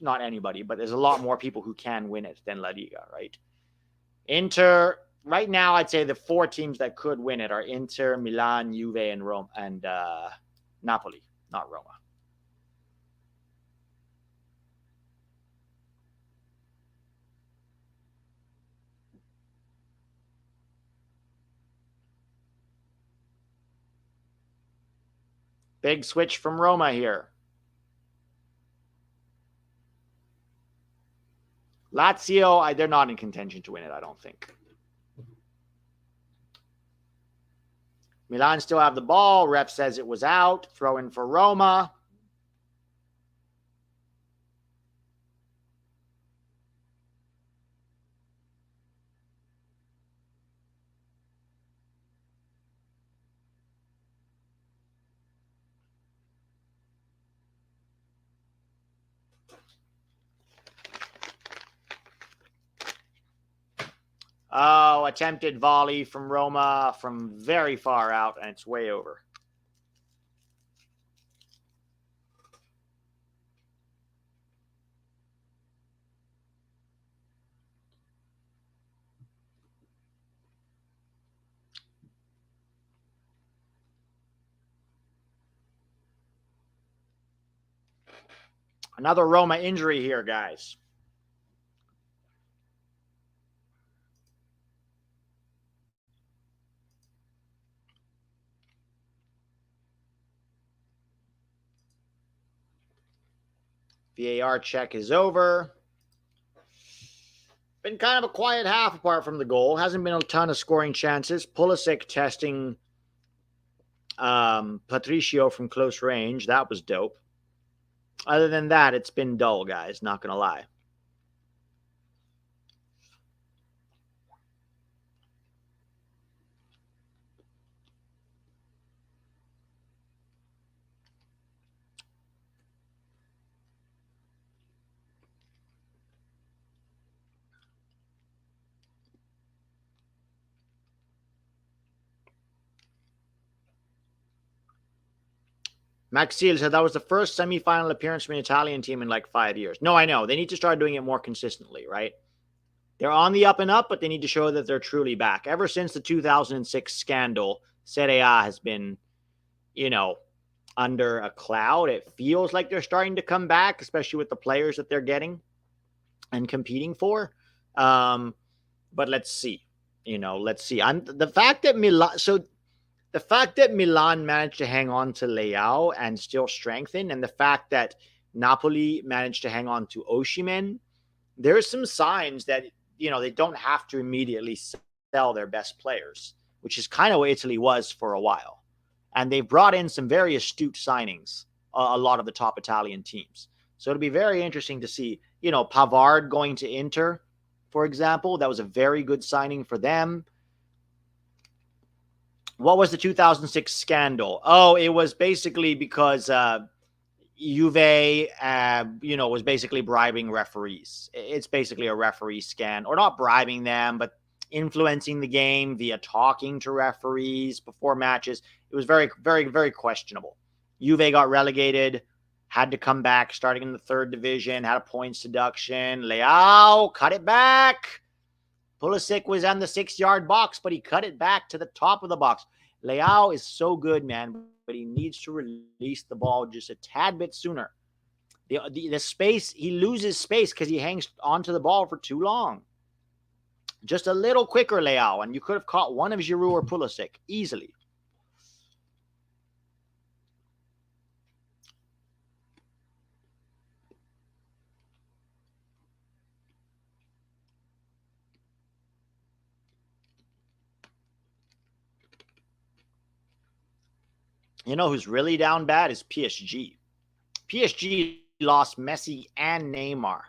not anybody, but there's a lot more people who can win it than La Liga, right? Inter, right now, I'd say the four teams that could win it are Inter, Milan, Juve, and Rome, and Napoli, not Roma. Big switch from Roma here. Lazio, they're not in contention to win it, I don't think. Milan still have the ball. Ref says it was out. Throw in for Roma. Oh, attempted volley from Roma from very far out, and it's way over. Another Roma injury here, guys. VAR check is over. Been kind of a quiet half apart from the goal. Hasn't been a ton of scoring chances. Pulisic testing Patricio from close range. That was dope. Other than that, it's been dull, guys. Not going to lie. Maxil said that was the first semifinal appearance from an Italian team in like 5 years. No, I know. They need to start doing it more consistently, right? They're on the up and up, but they need to show that they're truly back. Ever since the 2006 scandal, Serie A has been, under a cloud. It feels like they're starting to come back, especially with the players that they're getting and competing for. But let's see. Let's see. The fact that Milan managed to hang on to Leao and still strengthen, and the fact that Napoli managed to hang on to Osimhen, there are some signs that, they don't have to immediately sell their best players, which is kind of what Italy was for a while. And they've brought in some very astute signings, a lot of the top Italian teams. So it'll be very interesting to see, Pavard going to Inter, for example. That was a very good signing for them. What was the 2006 scandal? Oh, it was basically because Juve, was basically bribing referees. It's basically a referee scandal, or not bribing them, but influencing the game via talking to referees before matches. It was very, very, very questionable. Juve got relegated, had to come back starting in the third division, had a points deduction. Leao cut it back. Pulisic was on the 6-yard box, but he cut it back to the top of the box. Leao is so good, man, but he needs to release the ball just a tad bit sooner. The space, he loses space because he hangs onto the ball for too long. Just a little quicker, Leao, and you could have caught one of Giroud or Pulisic easily. You know who's really down bad is PSG. PSG lost Messi and Neymar.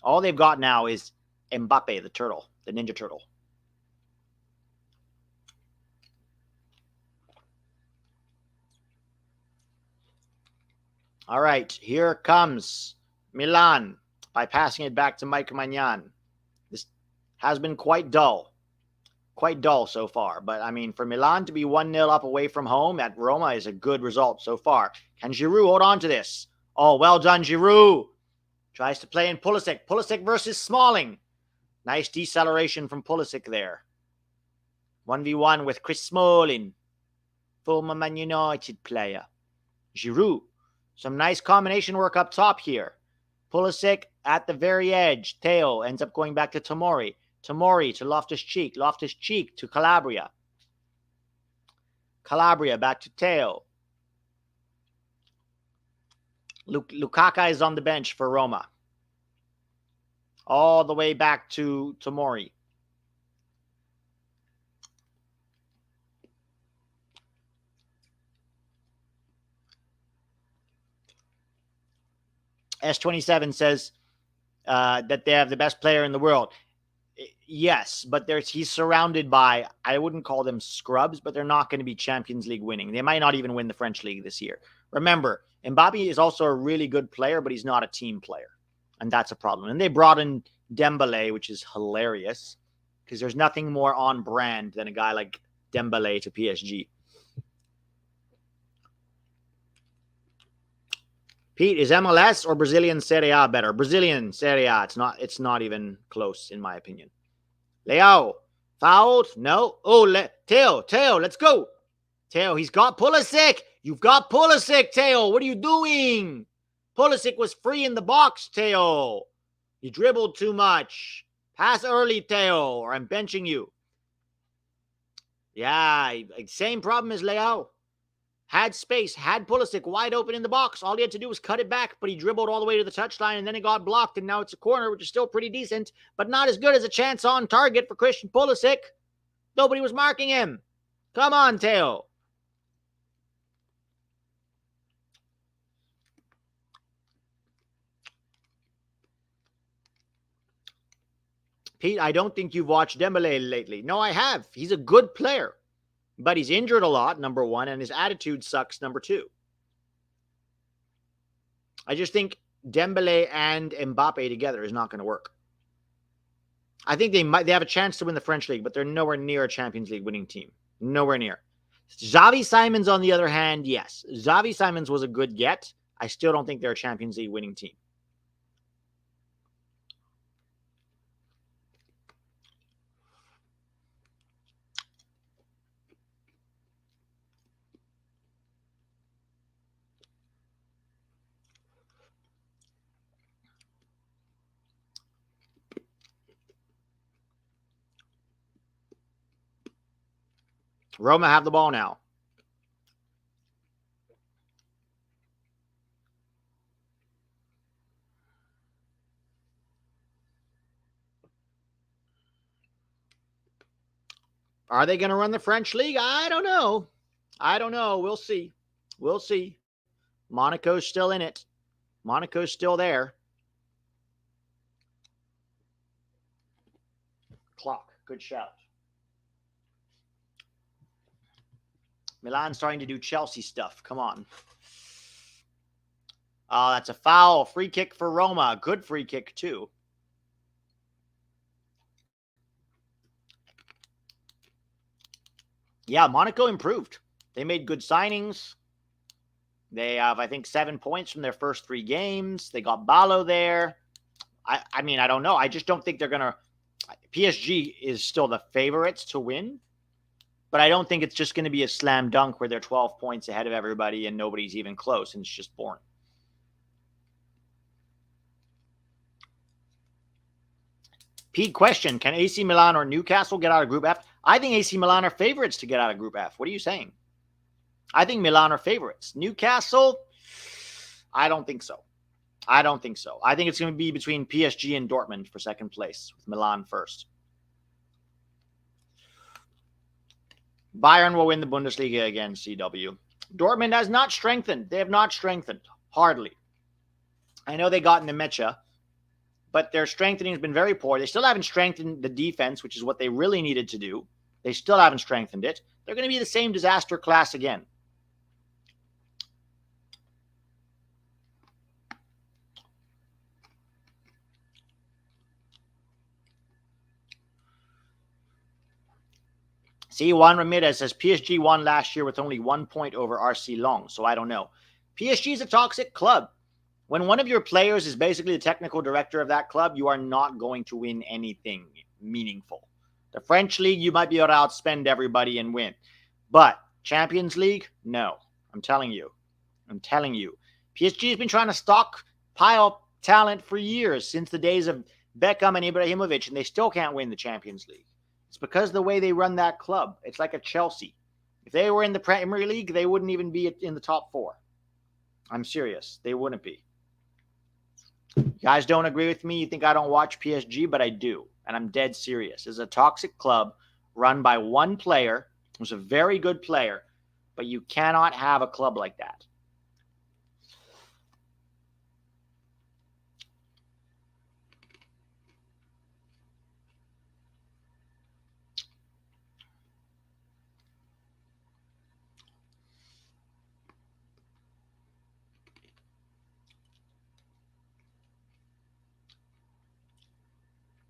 All they've got now is Mbappe, the turtle, the Ninja Turtle. All right, here comes Milan by passing it back to Mike Maignan. This has been quite dull so far. But, I mean, for Milan to be 1-0 up away from home at Roma is a good result so far. Can Giroud hold on to this? Oh, well done, Giroud. Tries to play in Pulisic. Pulisic versus Smalling. Nice deceleration from Pulisic there. 1v1 with Chris Smalling, former Man United player. Giroud. Some nice combination work up top here. Pulisic at the very edge. Theo ends up going back to Tomori. Tomori to Loftus-Cheek. Loftus-Cheek to Calabria. Calabria back to Theo. Lukaku is on the bench for Roma. All the way back to Tomori. S27 says that they have the best player in the world. Yes, but he's surrounded by, I wouldn't call them scrubs, but they're not going to be Champions League winning. They might not even win the French League this year. Remember, Mbappe is also a really good player, but he's not a team player. And that's a problem. And they brought in Dembele, which is hilarious. because there's nothing more on brand than a guy like Dembele to PSG. Pete, is MLS or Brazilian Serie A better? Brazilian Serie A. It's not even close, in my opinion. Leao, fouled? No. Oh, Teo, let's go. Teo, he's got Pulisic. You've got Pulisic, Teo. What are you doing? Pulisic was free in the box, Teo. You dribbled too much. Pass early, Teo, or I'm benching you. Yeah, same problem as Leao. Had space, had Pulisic wide open in the box. All he had to do was cut it back, but he dribbled all the way to the touchline, and then it got blocked, and now it's a corner, which is still pretty decent, but not as good as a chance on target for Christian Pulisic. Nobody was marking him. Come on, Teo. Pete, I don't think you've watched Dembele lately. No, I have. He's a good player, but he's injured a lot, number one, and his attitude sucks, number two. I just think Dembele and Mbappe together is not going to work. I think they have a chance to win the French league, but they're nowhere near a Champions League winning team. Nowhere near. Xavi Simons, on the other hand, yes. Xavi Simons was a good get. I still don't think they're a Champions League winning team. Roma have the ball now. Are they going to run the French league? I don't know. We'll see. Monaco's still in it. Monaco's still there. Clock. Good shout. Milan's starting to do Chelsea stuff. Come on. Oh, that's a foul. Free kick for Roma. Good free kick, too. Yeah, Monaco improved. They made good signings. They have, I think, 7 points from their first 3 games. They got Ballo there. I mean, I don't know. I just don't think they're going to... PSG is still the favorites to win. But I don't think it's just going to be a slam dunk where they're 12 points ahead of everybody and nobody's even close, and it's just boring. Pete, question. Can AC Milan or Newcastle get out of Group F? I think AC Milan are favorites to get out of Group F. What are you saying? I think Milan are favorites. Newcastle, I don't think so. I think it's going to be between PSG and Dortmund for second place, with Milan first. Bayern will win the Bundesliga again, CW. Dortmund has not strengthened. They have not strengthened. Hardly. I know they got in the Mecha, but their strengthening has been very poor. They still haven't strengthened the defense, which is what they really needed to do. They still haven't strengthened it. They're going to be the same disaster class again. See, Juan Ramirez says PSG won last year with only 1 point over RC Lens, so I don't know. PSG is a toxic club. When one of your players is basically the technical director of that club, you are not going to win anything meaningful. The French league, you might be able to outspend everybody and win. But Champions League, no. I'm telling you. PSG has been trying to stockpile talent for years, since the days of Beckham and Ibrahimovic, and they still can't win the Champions League. It's because of the way they run that club. It's like a Chelsea. If they were in the Premier League, they wouldn't even be in the top 4. I'm serious. They wouldn't be. You guys don't agree with me. You think I don't watch PSG, but I do. And I'm dead serious. It's a toxic club run by one player who's a very good player, but you cannot have a club like that.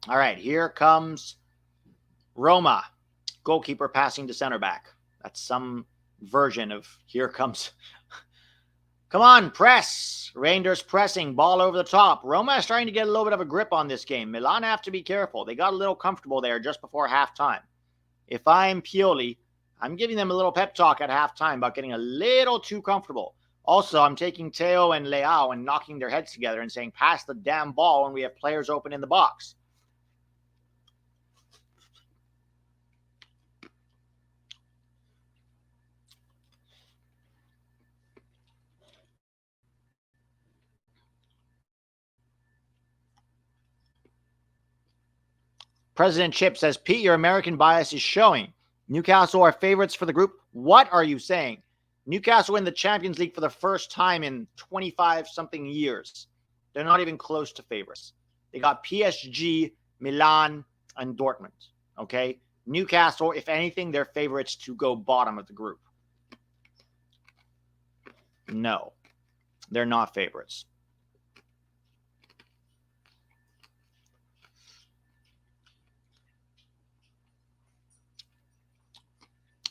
All right, here comes Roma, goalkeeper passing to center back. That's some version of here comes. Come on, press. Rangers pressing, ball over the top. Roma is starting to get a little bit of a grip on this game. Milan have to be careful. They got a little comfortable there just before halftime. If I'm Pioli, I'm giving them a little pep talk at halftime about getting a little too comfortable. Also, I'm taking Teo and Leao and knocking their heads together and saying, pass the damn ball when we have players open in the box. President Chip says, Pete, your American bias is showing. Newcastle are favorites for the group. What are you saying? Newcastle win the Champions League for the first time in 25-something years. They're not even close to favorites. They got PSG, Milan, and Dortmund. Okay? Newcastle, if anything, they're favorites to go bottom of the group. No, they're not favorites.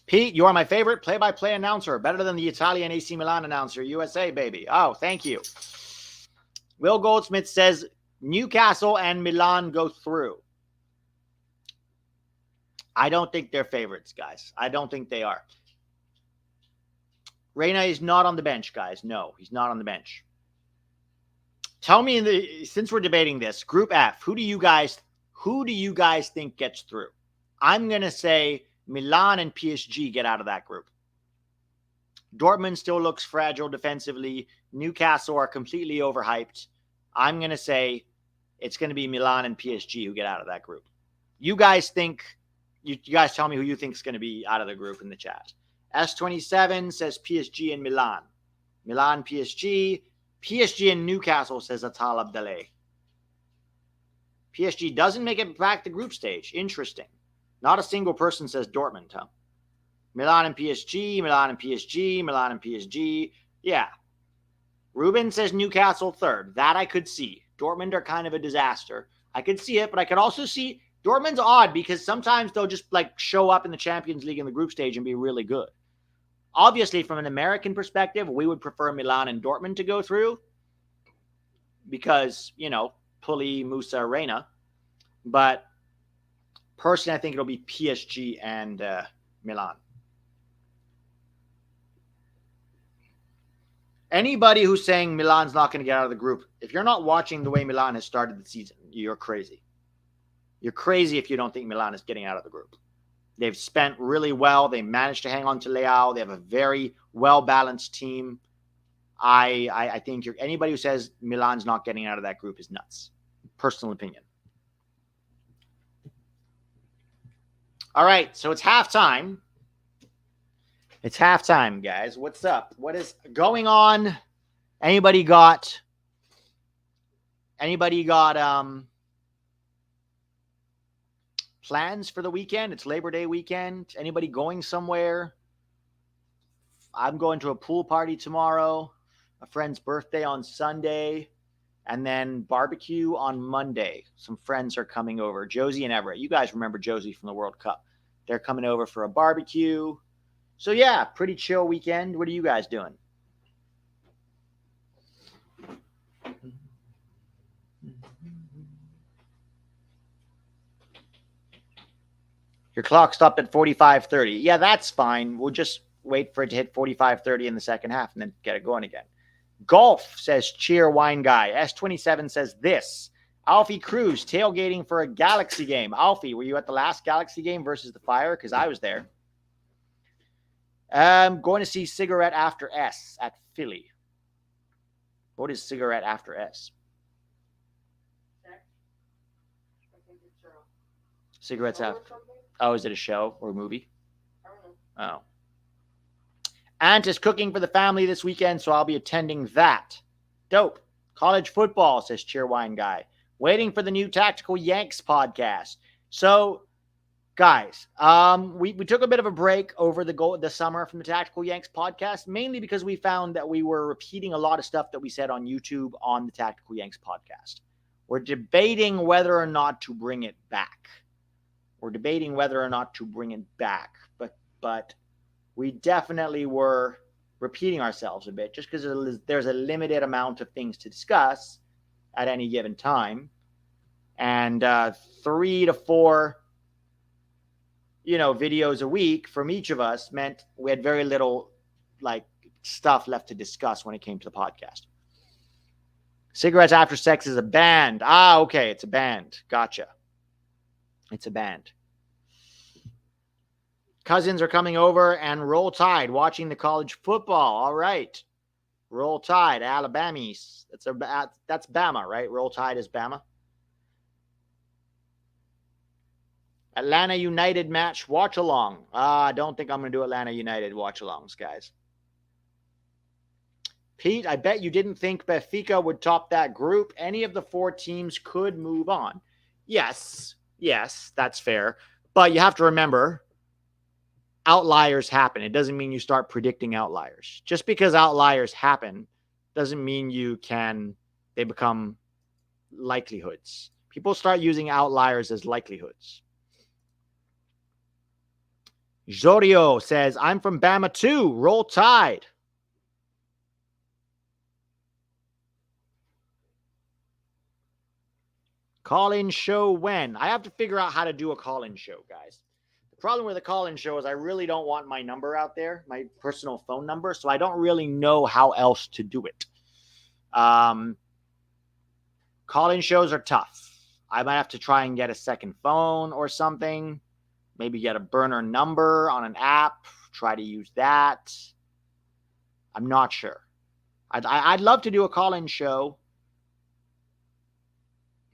Pete, you are my favorite play-by-play announcer. Better than the Italian AC Milan announcer. USA, baby. Oh, thank you. Will Goldsmith says Newcastle and Milan go through. I don't think they're favorites, guys. I don't think they are. Reina is not on the bench, guys. No, he's not on the bench. Tell me, since we're debating this, Group F, who do you guys think gets through? I'm going to say Milan and PSG get out of that group. Dortmund still looks fragile defensively. Newcastle are completely overhyped. I'm going to say it's going to be Milan and PSG who get out of that group. You guys think, you guys tell me who you think is going to be out of the group in the chat. S27 says PSG and Milan. Milan, PSG. PSG and Newcastle, says Atal Abdallah. PSG doesn't make it back to group stage. Interesting. Not a single person says Dortmund, huh? Milan and PSG, Milan and PSG, Milan and PSG. Yeah. Ruben says Newcastle third. That I could see. Dortmund are kind of a disaster. I could see it, but I could also see Dortmund's odd because sometimes they'll just like show up in the Champions League in the group stage and be really good. Obviously, from an American perspective, we would prefer Milan and Dortmund to go through because, you know, Pioli, Musah, Reina. But personally, I think it'll be PSG and Milan. Anybody who's saying Milan's not going to get out of the group, if you're not watching the way Milan has started the season, you're crazy. You're crazy if you don't think Milan is getting out of the group. They've spent really well. They managed to hang on to Leao. They have a very well-balanced team. I think anybody who says Milan's not getting out of that group is nuts. Personal opinion. All right, so it's halftime. It's halftime, guys. What's up? What is going on? Anybody got plans for the weekend? It's Labor Day weekend. Anybody going somewhere? I'm going to a pool party tomorrow, a friend's birthday on Sunday, and then barbecue on Monday. Some friends are coming over. Josie and Everett. You guys remember Josie from the World Cup. They're coming over for a barbecue. So, yeah, pretty chill weekend. What are you guys doing? Your clock stopped at 45:30. Yeah, that's fine. We'll just wait for it to hit 45:30 in the second half and then get it going again. Golf says cheer wine guy. S27 says this. Alfie Cruz tailgating for a Galaxy game. Alfie, were you at the last Galaxy game versus the Fire? Because I was there. Going to see Cigarette After S at Philly. What is Cigarette After S? Cigarettes After. Oh, is it a show or a movie? Oh. Ant is cooking for the family this weekend, so I'll be attending that. Dope. College football, says Cheerwine Guy. Waiting for the new Tactical Yanks podcast. So, guys, we took a bit of a break over the summer from the Tactical Yanks podcast, mainly because we found that we were repeating a lot of stuff that we said on YouTube on the Tactical Yanks podcast. We're debating whether or not to bring it back. We're debating whether or not to bring it back, but we definitely were repeating ourselves a bit just because there's a limited amount of things to discuss at any given time. And 3 to 4, videos a week from each of us meant we had very little stuff left to discuss when it came to the podcast. Cigarettes after sex is a band. Okay. It's a band. Gotcha. It's a band. Cousins are coming over and Roll Tide watching the college football. All right. Roll Tide, Alabamis. That's Bama, right? Roll Tide is Bama. Atlanta United match watch along. I don't think I'm going to do Atlanta United watch alongs, guys. Pete, I bet you didn't think Benfica would top that group. Any of the 4 teams could move on. Yes, that's fair. But you have to remember, outliers happen. It doesn't mean you start predicting outliers. Just because outliers happen doesn't mean they become likelihoods. People start using outliers as likelihoods. Zorio says, I'm from Bama too. Roll Tide. Call-in show when? I have to figure out how to do a call-in show, guys. The problem with the call-in show is I really don't want my number out there, my personal phone number, so I don't really know how else to do it. Call-in shows are tough. I might have to try and get a second phone or something. Maybe get a burner number on an app. Try to use that. I'm not sure. I'd love to do a call-in show.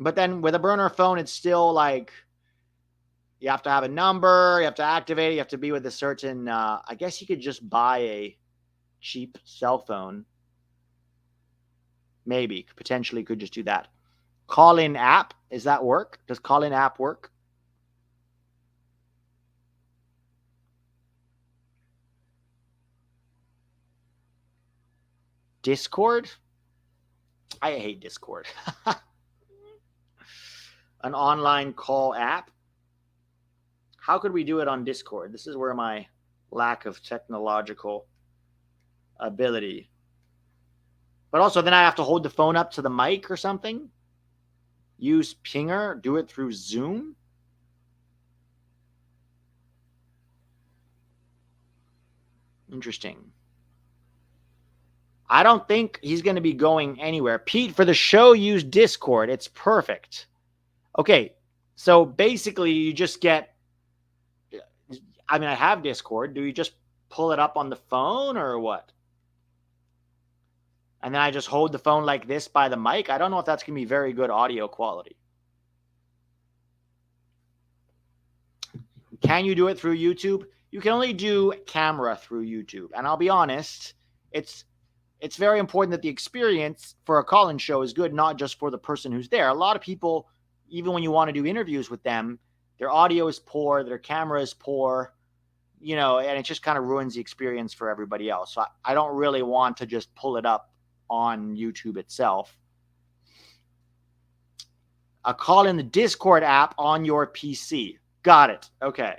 But then with a burner phone, it's still you have to have a number, you have to activate it, you have to be with a certain, I guess you could just buy a cheap cell phone. Maybe, potentially could just do that. Call-in app, does that work? Does call-in app work? Discord? I hate Discord. An online call app. How could we do it on Discord? This is where my lack of technological ability. But also then I have to hold the phone up to the mic or something. Use Pinger. Do it through Zoom. Interesting. I don't think he's going to be going anywhere. Pete, for the show, use Discord. It's perfect. Okay, so basically you just get, I have Discord. Do you just pull it up on the phone or what? And then I just hold the phone like this by the mic? I don't know if that's going to be very good audio quality. Can you do it through YouTube? You can only do camera through YouTube. And I'll be honest, it's very important that the experience for a call-in show is good, not just for the person who's there. A lot of people, even when you want to do interviews with them, their audio is poor, their camera is poor, and it just kind of ruins the experience for everybody else. So I don't really want to just pull it up on YouTube itself. A call in the Discord app on your PC. Got it. Okay.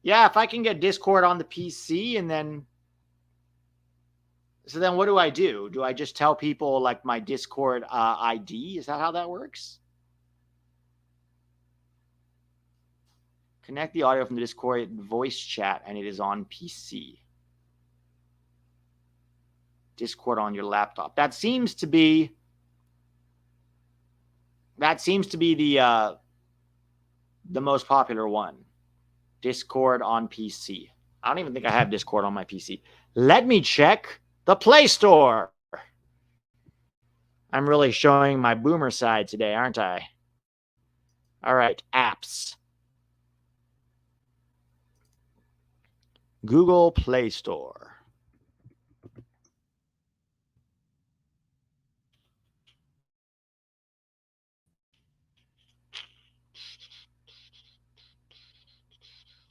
Yeah, if I can get Discord on the PC and then... So then what do I do? Do I just tell people my Discord ID? Is that how that works? Connect the audio from the Discord voice chat and it is on PC. Discord on your laptop. That seems to be the most popular one. Discord on PC. I don't even think I have Discord on my PC. Let me check the Play Store. I'm really showing my boomer side today, aren't I? All right, apps. Google Play Store.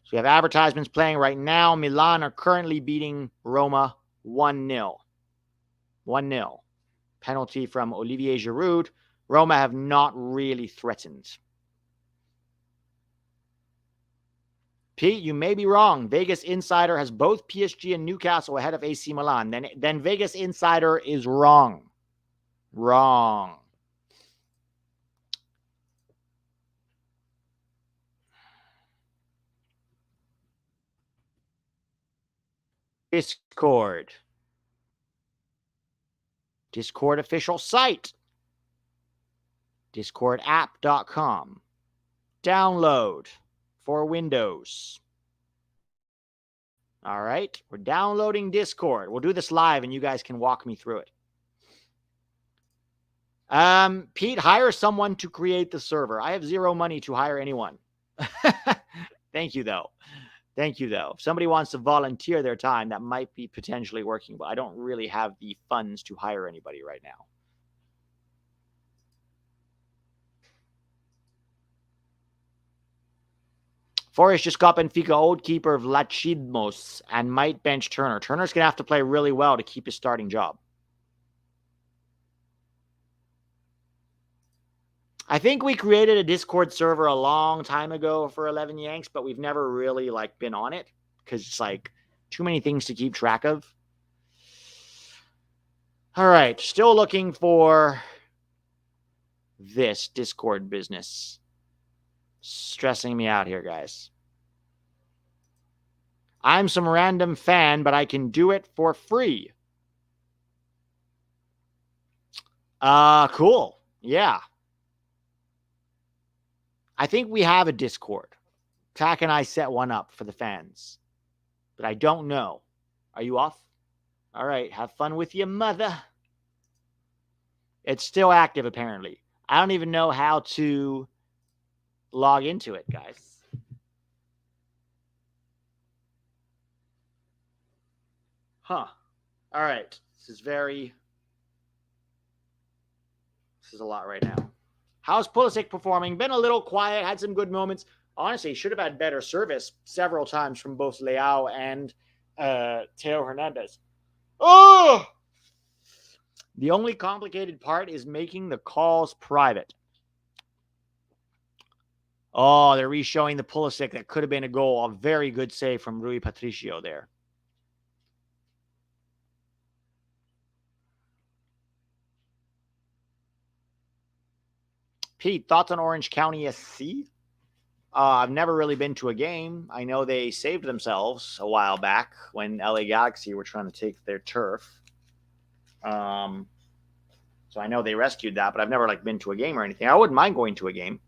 So we have advertisements playing right now. Milan are currently beating Roma 1-0. 1-0. Penalty from Olivier Giroud. Roma have not really threatened. Pete, you may be wrong. Vegas Insider has both PSG and Newcastle ahead of AC Milan. Then Vegas Insider is wrong. Wrong. Discord. Discord official site. DiscordApp.com. Download for Windows. All right. We're downloading Discord. We'll do this live and you guys can walk me through it. Pete, hire someone to create the server. I have zero money to hire anyone. Thank you, though. Thank you, though. If somebody wants to volunteer their time, that might be potentially working, but I don't really have the funds to hire anybody right now. Forrest just got Benfica old keeper Vlachidmos and might bench Turner. Turner's going to have to play really well to keep his starting job. I think we created a Discord server a long time ago for 11 Yanks, but we've never really been on it because it's too many things to keep track of. All right, still looking for this Discord business. Stressing me out here, guys. I'm some random fan, but I can do it for free. Cool. Yeah. I think we have a Discord. Tack and I set one up for the fans. But I don't know. Are you off? All right. Have fun with your mother. It's still active, apparently. I don't even know how to log into it, guys. Huh. All right. This is a lot right now. How's Pulisic performing? Been a little quiet, had some good moments. Honestly, should have had better service several times from both Leao and Theo Hernandez. Oh! The only complicated part is making the calls private. Oh, they're re-showing the Pulisic that could have been a goal. A very good save from Rui Patricio there. Pete, thoughts on Orange County SC? I've never really been to a game. I know they saved themselves a while back when LA Galaxy were trying to take their turf. So I know they rescued that, but I've never been to a game or anything. I wouldn't mind going to a game.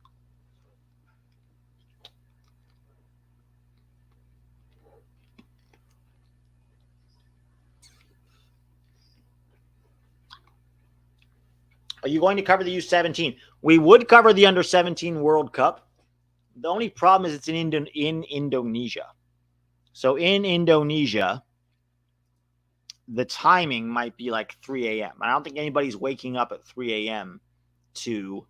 Are you going to cover the U17? We would cover the Under-17 World Cup. The only problem is it's in Indonesia. So in Indonesia, the timing might be 3 a.m. I don't think anybody's waking up at 3 a.m. to,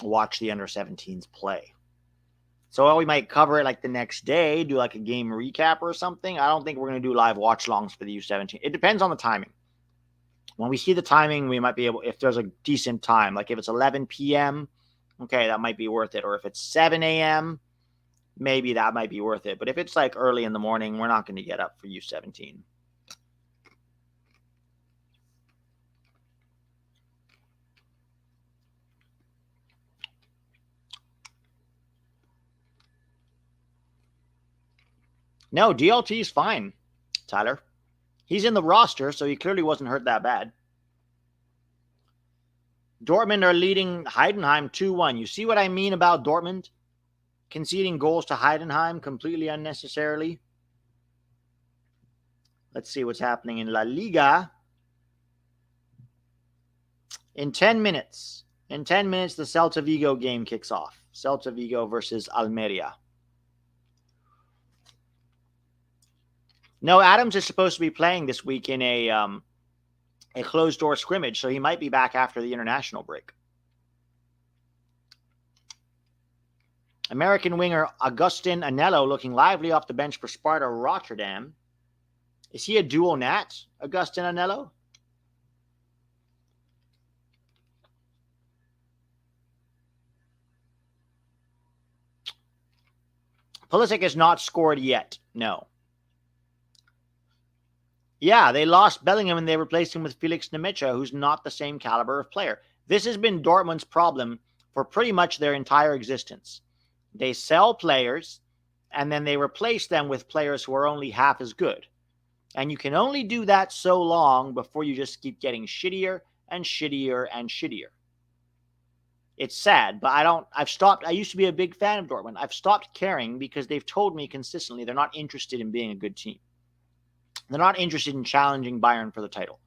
watch the Under-17s play. So we might cover it the next day, do a game recap or something. I don't think we're going to do live watch-longs for the U17. It depends on the timing. When we see the timing, we might be able, if there's a decent time, if it's 11 p.m., okay, that might be worth it. Or if it's 7 a.m., maybe that might be worth it. But if it's early in the morning, we're not going to get up for U17. No, DLT is fine, Tyler. He's in the roster, so he clearly wasn't hurt that bad. Dortmund are leading Heidenheim 2-1. You see what I mean about Dortmund? Conceding goals to Heidenheim completely unnecessarily. Let's see what's happening in La Liga. In 10 minutes, the Celta Vigo game kicks off. Celta Vigo versus Almeria. No, Adams is supposed to be playing this week in a closed-door scrimmage, so he might be back after the international break. American winger Agustin Anello looking lively off the bench for Sparta Rotterdam. Is he a dual nat, Agustin Anello? Pulisic has not scored yet. No. Yeah, they lost Bellingham and they replaced him with Felix Nmecha, who's not the same caliber of player. This has been Dortmund's problem for pretty much their entire existence. They sell players and then they replace them with players who are only half as good. And you can only do that so long before you just keep getting shittier and shittier and shittier. It's sad, but I used to be a big fan of Dortmund. I've stopped caring because they've told me consistently they're not interested in being a good team. They're not interested in challenging Bayern for the title.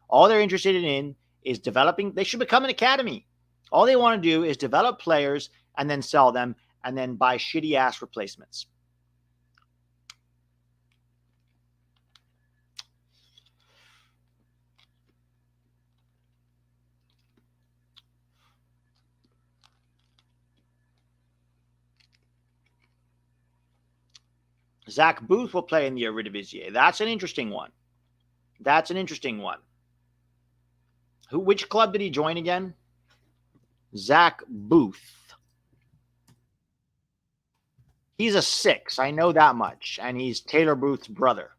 All they're interested in is developing. They should become an academy. All they want to do is develop players and then sell them and then buy shitty-ass replacements. Zach Booth will play in the Eredivisie. That's an interesting one. Which club did he join again? Zach Booth. He's a 6. I know that much. And he's Taylor Booth's brother.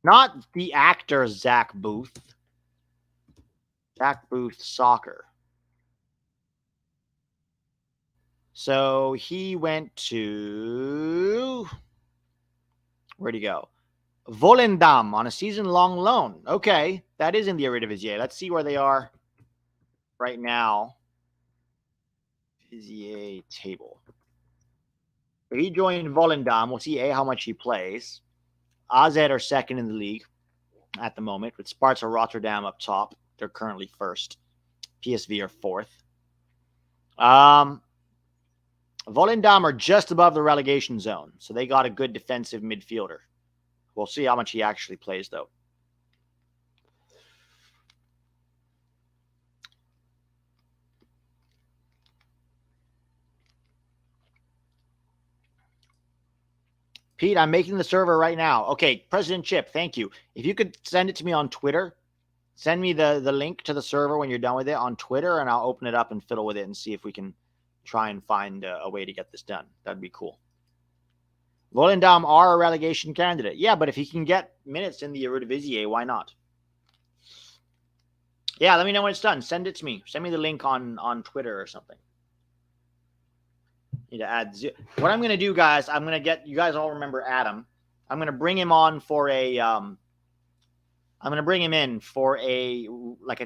Not the actor Zach Booth. Zach Booth Soccer. So he went to... Where'd he go? Volendam on a season-long loan. Okay, that is in the Eredivisie. Let's see where they are right now. Eredivisie table. So he joined Volendam. We'll see how much he plays. AZ are second in the league at the moment, with Sparta Rotterdam up top. They're currently first. PSV are fourth. Volendam are just above the relegation zone, so they got a good defensive midfielder. We'll see how much he actually plays, though. Pete, I'm making the server right now. Okay, President Chip, thank you. If you could send it to me on Twitter, send me the link to the server when you're done with it on Twitter, and I'll open it up and fiddle with it and see if we can try and find a way to get this done. That'd be cool. Volendam are a relegation candidate. Yeah, but if he can get minutes in the Eredivisie, why not? Yeah, let me know when it's done. Send it to me. Send me the link on Twitter or something. Need to add. What I'm going to do, guys, I'm going to get... You guys all remember Adam. I'm going to bring him on for a... I'm going to bring him in for a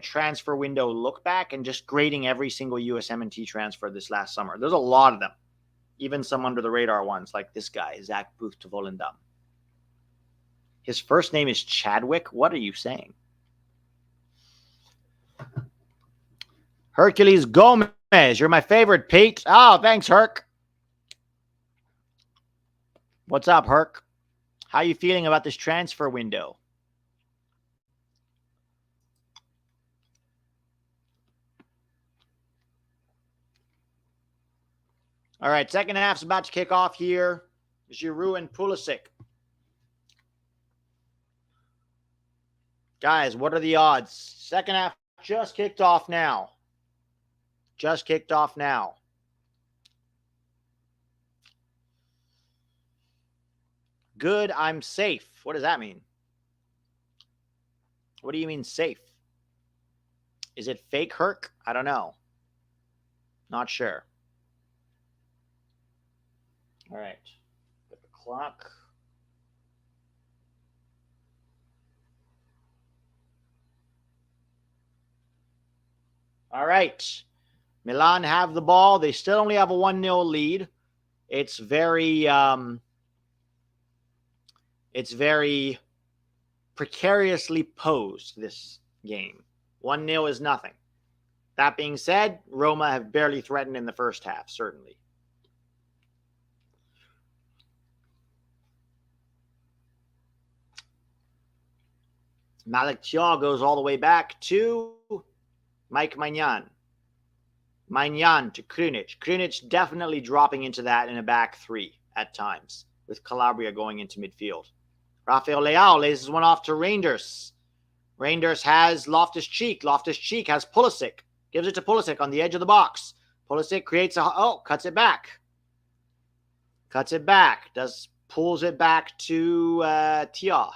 transfer window look back and just grading every single USMNT transfer this last summer. There's a lot of them. Even some under the radar ones like this guy, Zach Booth to Volendam. His first name is Chadwick. What are you saying? Hercules Gomez. You're my favorite, Pete. Oh, thanks, Herc. What's up, Herc? How you feeling about this transfer window? All right, second half's about to kick off here. Giroud and Pulisic. Guys, what are the odds? Second half just kicked off now. Just kicked off now. Good, I'm safe. What does that mean? What do you mean safe? Is it fake Herc? I don't know. Not sure. All right. Get the clock. All right. Milan have the ball. They still only have a 1-0 lead. It's very precariously posed, this game. 1-0 is nothing. That being said, Roma have barely threatened in the first half, certainly. Malik Thiaw goes all the way back to Mike Maignan. Maignan to Krunic. Krunic definitely dropping into that in a back three at times, with Calabria going into midfield. Rafael Leao lays one off to Reinders. Reinders has Loftus-Cheek. Loftus-Cheek has Pulisic. Gives it to Pulisic on the edge of the box. Pulisic creates cuts it back. Cuts it back. Pulls it back to Tia.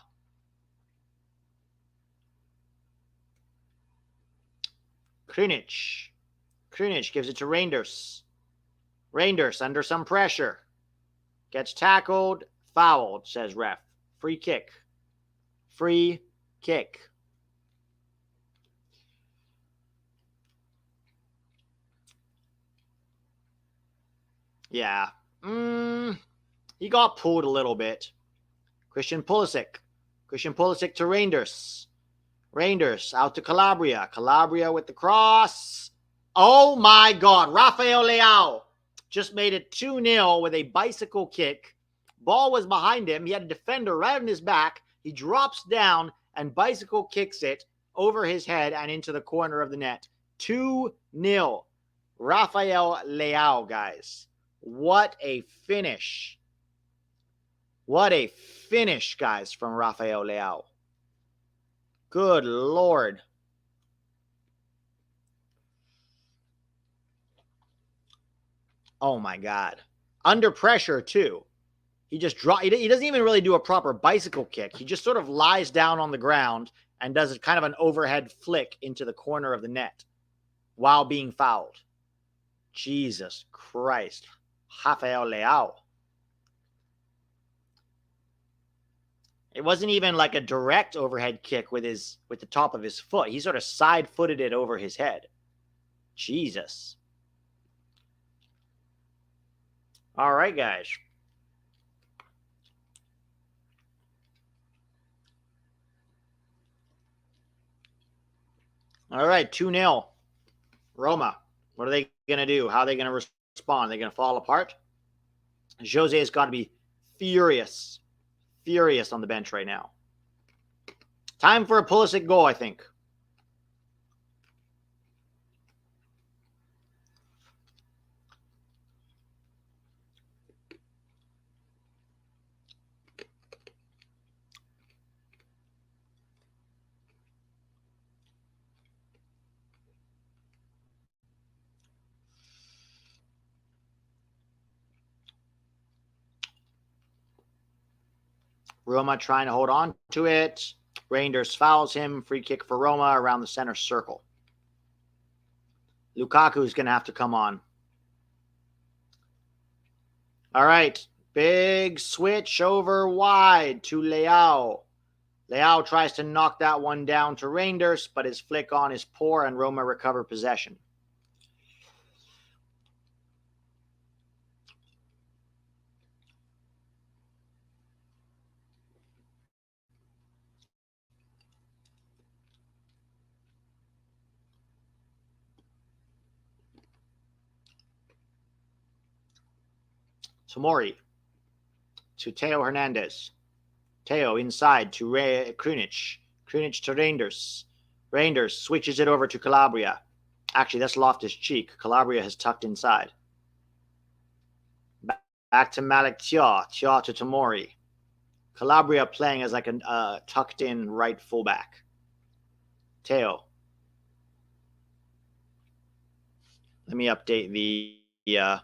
Krunic. Krunic gives it to Reinders. Reinders under some pressure. Gets tackled. Fouled, says ref. Free kick. Free kick. Yeah. He got pulled a little bit. Christian Pulisic. Christian Pulisic to Reinders. Reinders out to Calabria. Calabria with the cross. Oh my God. Rafael Leao just made it 2-0 with a bicycle kick. Ball was behind him. He had a defender right on his back. He drops down and bicycle kicks it over his head and into the corner of the net. 2-0. Rafael Leao, guys. What a finish. What a finish, guys, from Rafael Leao. Good Lord. Oh, my God. Under pressure, too. He just he doesn't even really do a proper bicycle kick. He just sort of lies down on the ground and does kind of an overhead flick into the corner of the net while being fouled. Jesus Christ. Rafael Leao. It wasn't even like a direct overhead kick with the top of his foot. He sort of side-footed it over his head. Jesus. All right, guys. All right, 2-0. Roma. What are they going to do? How are they going to respond? Are they going to fall apart? Jose has got to be furious. Furious on the bench right now. Time for a Pulisic goal, I think. Roma trying to hold on to it. Reinders fouls him. Free kick for Roma around the center circle. Lukaku's going to have to come on. All right. Big switch over wide to Leao. Leao tries to knock that one down to Reinders, but his flick on is poor and Roma recover possession. Tomori to Theo Hernandez. Theo inside to Krunic. Krunic to Reinders. Reinders switches it over to Calabria. Actually, that's Loftus-Cheek. Calabria has tucked inside. Back to Malik Tia. Tia to Tomori. Calabria playing as like a tucked-in right fullback. Theo. Let me update the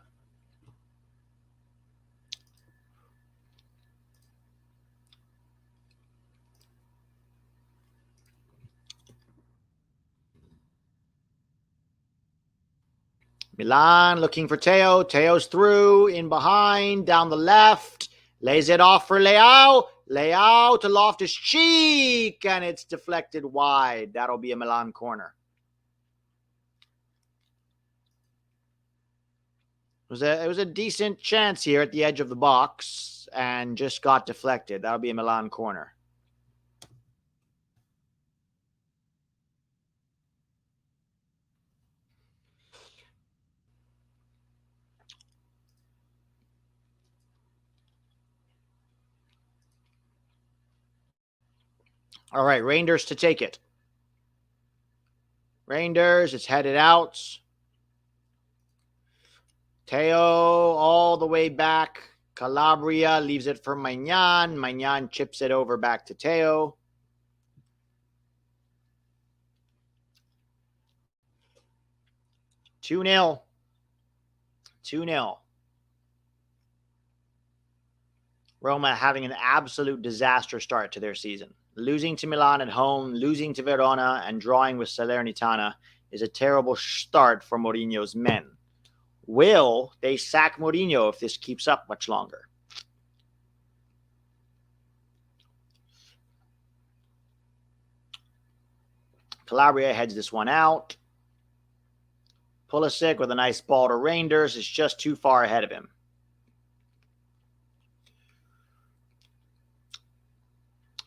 Milan looking for Theo. Theo's through, in behind, down the left. Lays it off for Leao. Leao to Loftus-Cheek, and it's deflected wide. That'll be a Milan corner. It was a decent chance here at the edge of the box and just got deflected. That'll be a Milan corner. All right, Reinders to take it. Reinders, it's headed out. Theo all the way back. Calabria leaves it for Maignan. Maignan chips it over back to Theo. Two 2-0. Roma having an absolute disaster start to their season. Losing to Milan at home, losing to Verona, and drawing with Salernitana is a terrible start for Mourinho's men. Will they sack Mourinho if this keeps up much longer? Calabria heads this one out. Pulisic with a nice ball to Reinders is just too far ahead of him.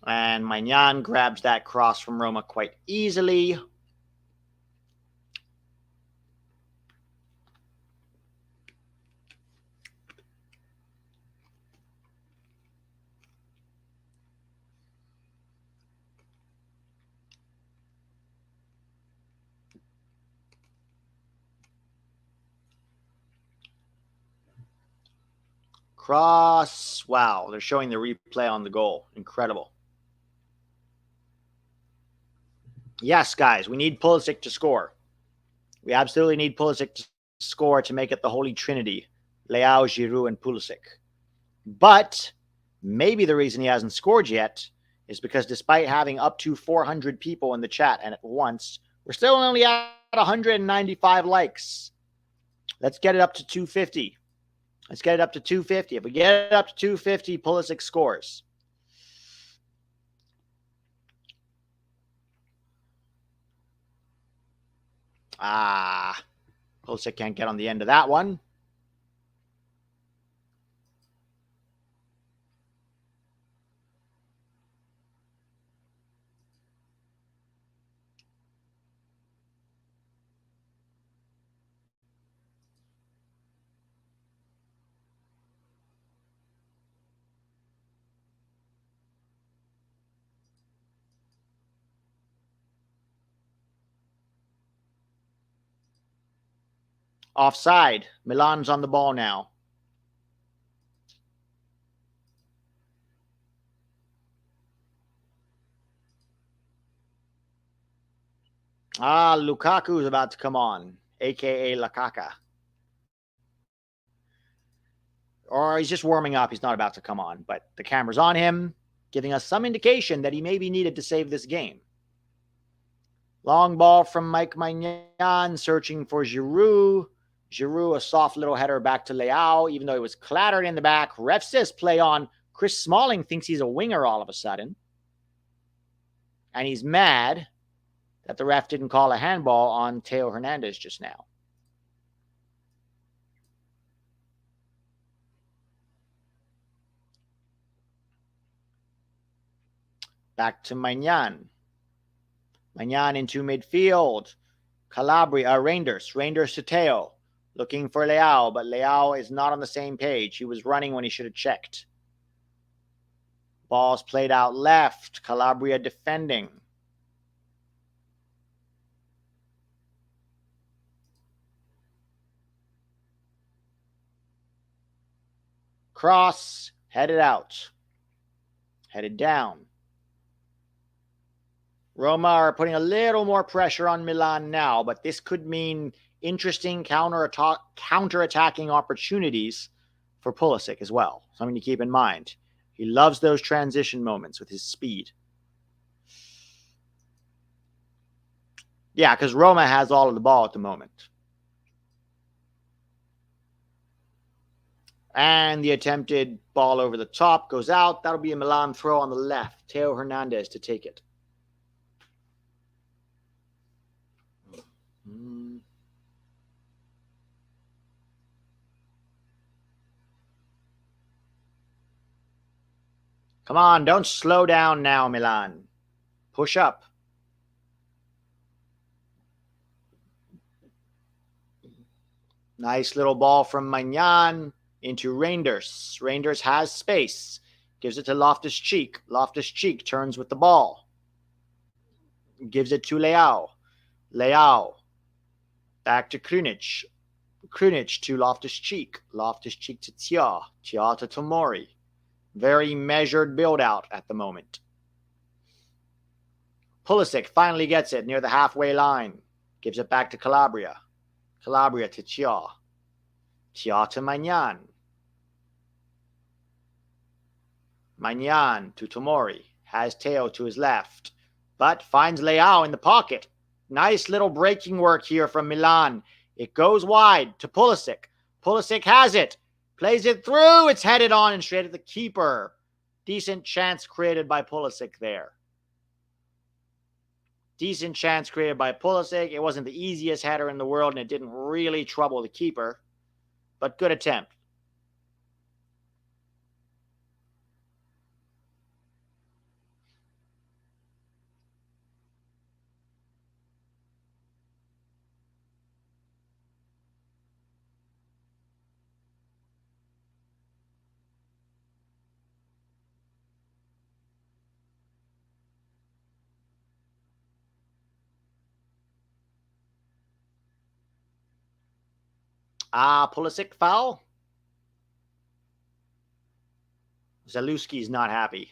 And Maignan grabs that cross from Roma quite easily. Cross. Wow, they're showing the replay on the goal. Incredible. Yes, guys, we need Pulisic to score. We absolutely need Pulisic to score to make it the Holy Trinity. Leao, Giroud, and Pulisic. But maybe the reason he hasn't scored yet is because despite having up to 400 people in the chat and at once, we're still only at 195 likes. Let's get it up to 250. Let's get it up to 250. If we get it up to 250, Pulisic scores. Pulisic can't get on the end of that one. Offside. Milan's on the ball now. Lukaku's about to come on, a.k.a. Lakaka. Or he's just warming up. He's not about to come on, but the camera's on him, giving us some indication that he may be needed to save this game. Long ball from Mike Maignan, searching for Giroud. Giroud, a soft little header back to Leao, even though he was clattered in the back. Ref says play on. Chris Smalling thinks he's a winger all of a sudden. And he's mad that the ref didn't call a handball on Theo Hernandez just now. Back to Maignan. Maignan into midfield. Reinders. Reinders to Theo. Looking for Leao, but Leao is not on the same page. He was running when he should have checked. Ball's played out left. Calabria defending. Cross. Headed out. Headed down. Roma are putting a little more pressure on Milan now, but this could mean interesting counter-attacking opportunities for Pulisic as well. Something to keep in mind. He loves those transition moments with his speed. Yeah, because Roma has all of the ball at the moment. And the attempted ball over the top goes out. That'll be a Milan throw on the left. Theo Hernandez to take it. Come on, don't slow down now, Milan. Push up. Nice little ball from Maignan into Reinders. Reinders has space. Gives it to Loftus-Cheek. Loftus-Cheek turns with the ball. Gives it to Leao. Leao. Back to Krunic. Krunic to Loftus-Cheek. Loftus-Cheek to Tia. Tia to Tomori. Very measured build-out at the moment. Pulisic finally gets it near the halfway line. Gives it back to Calabria. Calabria to Tia. Tia to Maignan. Maignan to Tomori. Has Teo to his left, but finds Leao in the pocket. Nice little breaking work here from Milan. It goes wide to Pulisic. Pulisic has it. Plays it through. It's headed on and straight at the keeper. Decent chance created by Pulisic there. Decent chance created by Pulisic. It wasn't the easiest header in the world, and it didn't really trouble the keeper. But good attempt. Pulisic foul. Zalewski's not happy.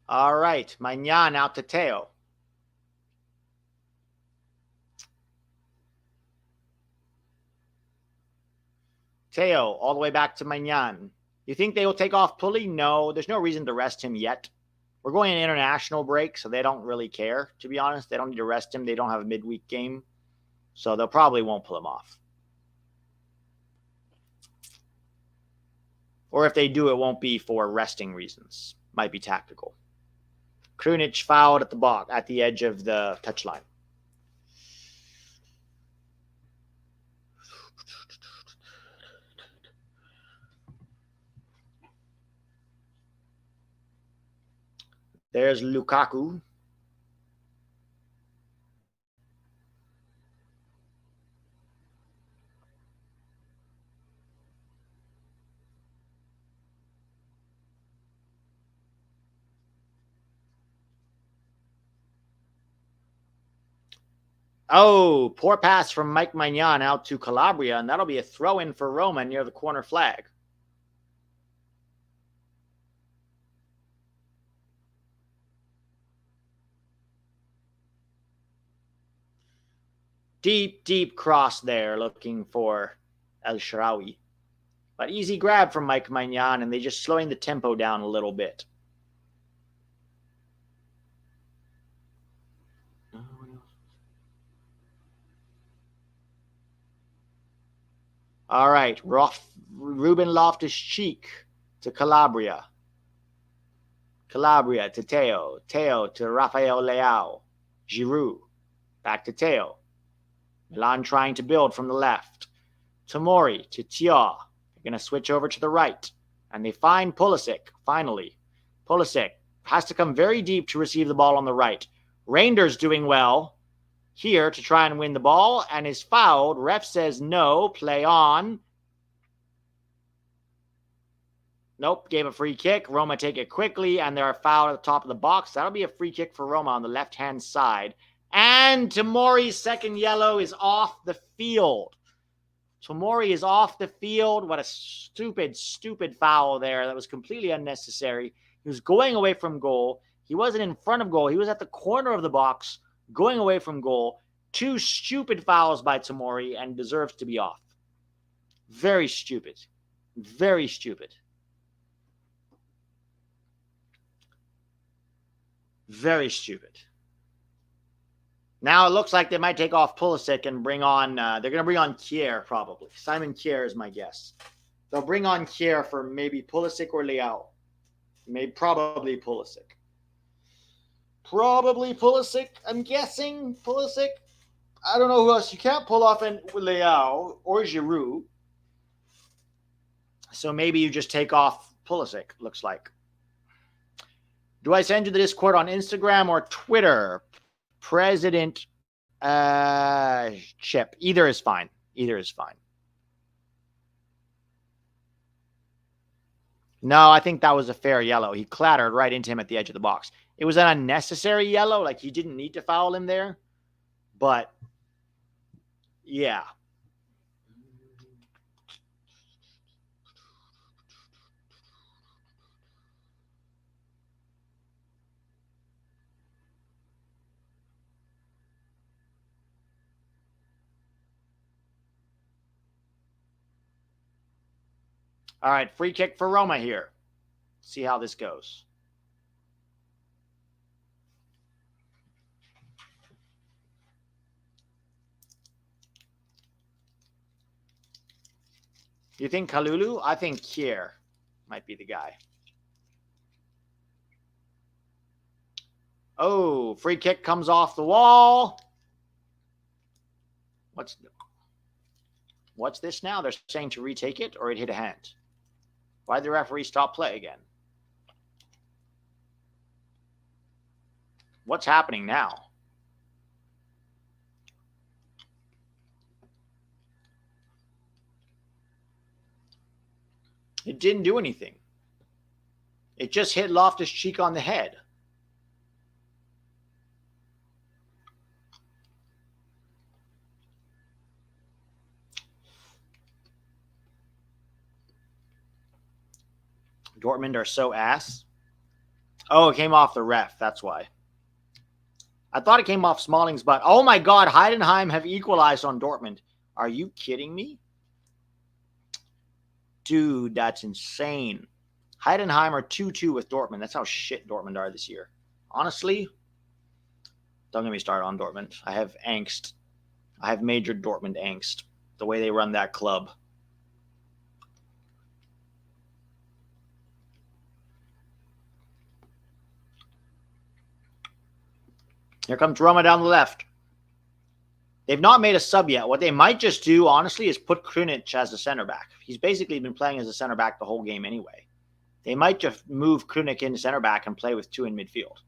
All right, Maignan out to Teo. Teo all the way back to Maignan. You think they will take off Pully? No, there's no reason to rest him yet. We're going an international break, so they don't really care, to be honest. They don't need to rest him. They don't have a midweek game, so they'll probably won't pull him off. Or if they do, it won't be for resting reasons. Might be tactical. Krunic fouled at the box, at the edge of the touchline. There's Lukaku. Oh, poor pass from Mike Maignan out to Calabria, and that'll be a throw-in for Roma near the corner flag. Deep, deep cross there, looking for El Shaarawy. But easy grab from Mike Maignan, and they're just slowing the tempo down a little bit. All right, Ruben Loftus-Cheek to Calabria. Calabria to Teo. Teo to Rafael Leao. Giroud. Back to Teo. Milan trying to build from the left. Tomori to Tia. They're going to switch over to the right. And they find Pulisic, finally. Pulisic has to come very deep to receive the ball on the right. Reinders doing well here to try and win the ball and is fouled. Ref says no, play on. Nope, gave a free kick. Roma take it quickly, and they're fouled at the top of the box. That'll be a free kick for Roma on the left-hand side. And Tomori's second yellow is off the field. Tomori is off the field. What a stupid, stupid foul there. That was completely unnecessary. He was going away from goal. He wasn't in front of goal. He was at the corner of the box, going away from goal. Two stupid fouls by Tomori, and deserves to be off. Very stupid. Very stupid. Very stupid. Now it looks like they might take off Pulisic and bring on, they're going to bring on Kier probably. Simon Kier is my guess. They'll bring on Kier for maybe Pulisic or Leao. Maybe probably Pulisic. Probably Pulisic, I'm guessing. Pulisic. I don't know who else. You can't pull off Leao or Giroud. So maybe you just take off Pulisic, looks like. Do I send you the Discord on Instagram or Twitter? President Chip. Either is fine. Either is fine. No, I think that was a fair yellow. He clattered right into him at the edge of the box. It was an unnecessary yellow. Like, he didn't need to foul him there. But, yeah. All right, free kick for Roma here. See how this goes. You think Kalulu? I think Kier might be the guy. Oh, free kick comes off the wall. What's this now? They're saying to retake it or it hit a hand. Why did the referee stop play again? What's happening now? It didn't do anything. It just hit Loftus-Cheek on the head. Dortmund are so ass. Oh, it came off the ref. That's why. I thought it came off Smalling's butt. Oh my God, Heidenheim have equalized on Dortmund. Are you kidding me? Dude, that's insane. Heidenheim are 2-2 with Dortmund. That's how shit Dortmund are this year. Honestly, don't get me started on Dortmund. I have angst. I have major Dortmund angst. The way they run that club. Here comes Roma down the left. They've not made a sub yet. What they might just do, honestly, is put Krunic as the center back. He's basically been playing as a center back the whole game anyway. They might just move Krunic into center back and play with two in midfield.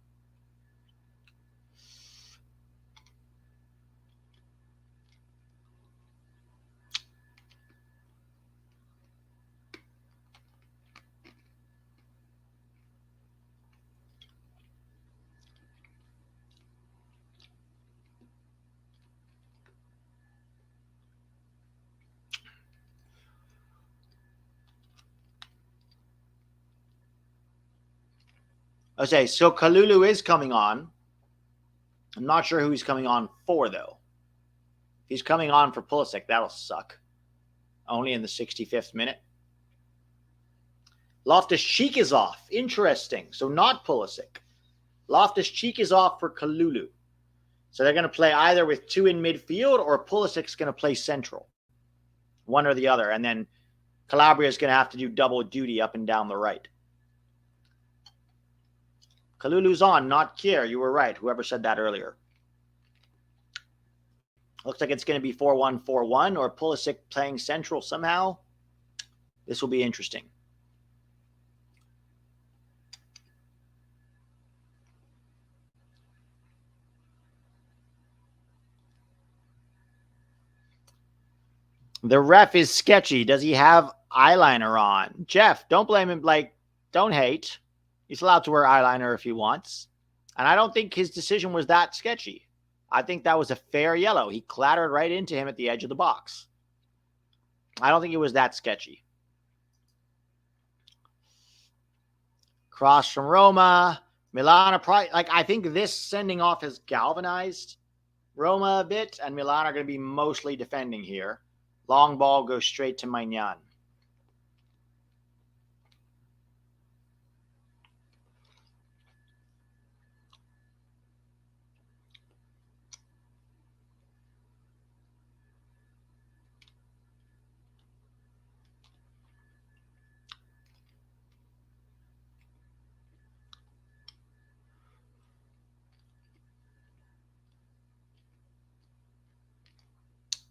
Okay, so Kalulu is coming on. I'm not sure who he's coming on for, though. If he's coming on for Pulisic, that'll suck. Only in the 65th minute. Loftus-Cheek is off. Interesting. So not Pulisic. Loftus-Cheek is off for Kalulu. So they're going to play either with two in midfield or Pulisic's going to play central. One or the other. And then Calabria is going to have to do double duty up and down the right. Kalulu's on, not Kier. You were right. Whoever said that earlier. Looks like it's going to be 4-1-4-1 or Pulisic playing central somehow. This will be interesting. The ref is sketchy. Does he have eyeliner on? Jeff, don't blame him. Don't hate. He's allowed to wear eyeliner if he wants. And I don't think his decision was that sketchy. I think that was a fair yellow. He clattered right into him at the edge of the box. I don't think it was that sketchy. Cross from Roma. Milan are I think this sending off has galvanized Roma a bit, and Milan are going to be mostly defending here. Long ball goes straight to Maignan.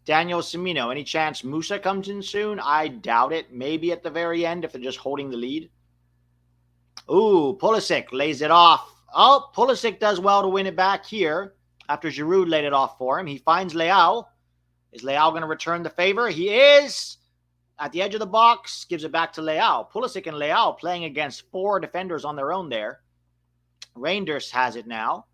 Daniel Semino, any chance Musah comes in soon? I doubt it. Maybe at the very end if they're just holding the lead. Ooh, Pulisic lays it off. Oh, Pulisic does well to win it back here after Giroud laid it off for him. He finds Leao. Is Leao going to return the favor? He is. At the edge of the box, gives it back to Leao. Pulisic and Leao playing against four defenders on their own there. Reinders has it now.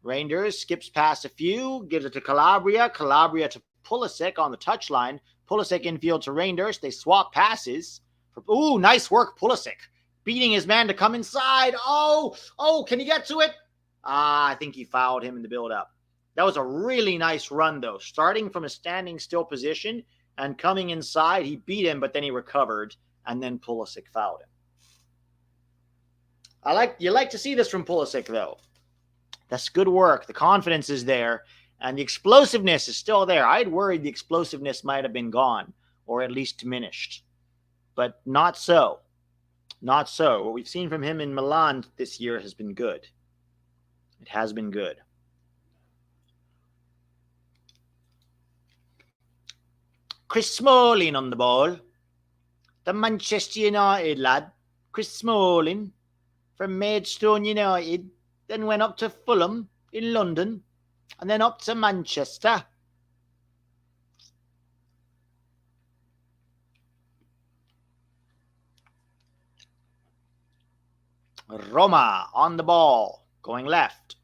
Reinders skips past a few, gives it to Calabria. Calabria to Pulisic on the touchline. Pulisic infield to Reinders. They swap passes. Ooh, nice work, Pulisic. Beating his man to come inside. Oh, can he get to it? I think he fouled him in the build-up. That was a really nice run, though. Starting from a standing still position And coming inside, he beat him, but then he recovered, and then Pulisic fouled him. You like to see this from Pulisic, though. That's good work. The confidence is there, and the explosiveness is still there. I'd worried the explosiveness might have been gone, or at least diminished. But not so. Not so. What we've seen from him in Milan this year has been good. It has been good. Chris Smalling on the ball. The Manchester United lad. Chris Smalling from Maidstone United. Then went up to Fulham in London. And then up to Manchester. Roma on the ball. Going left.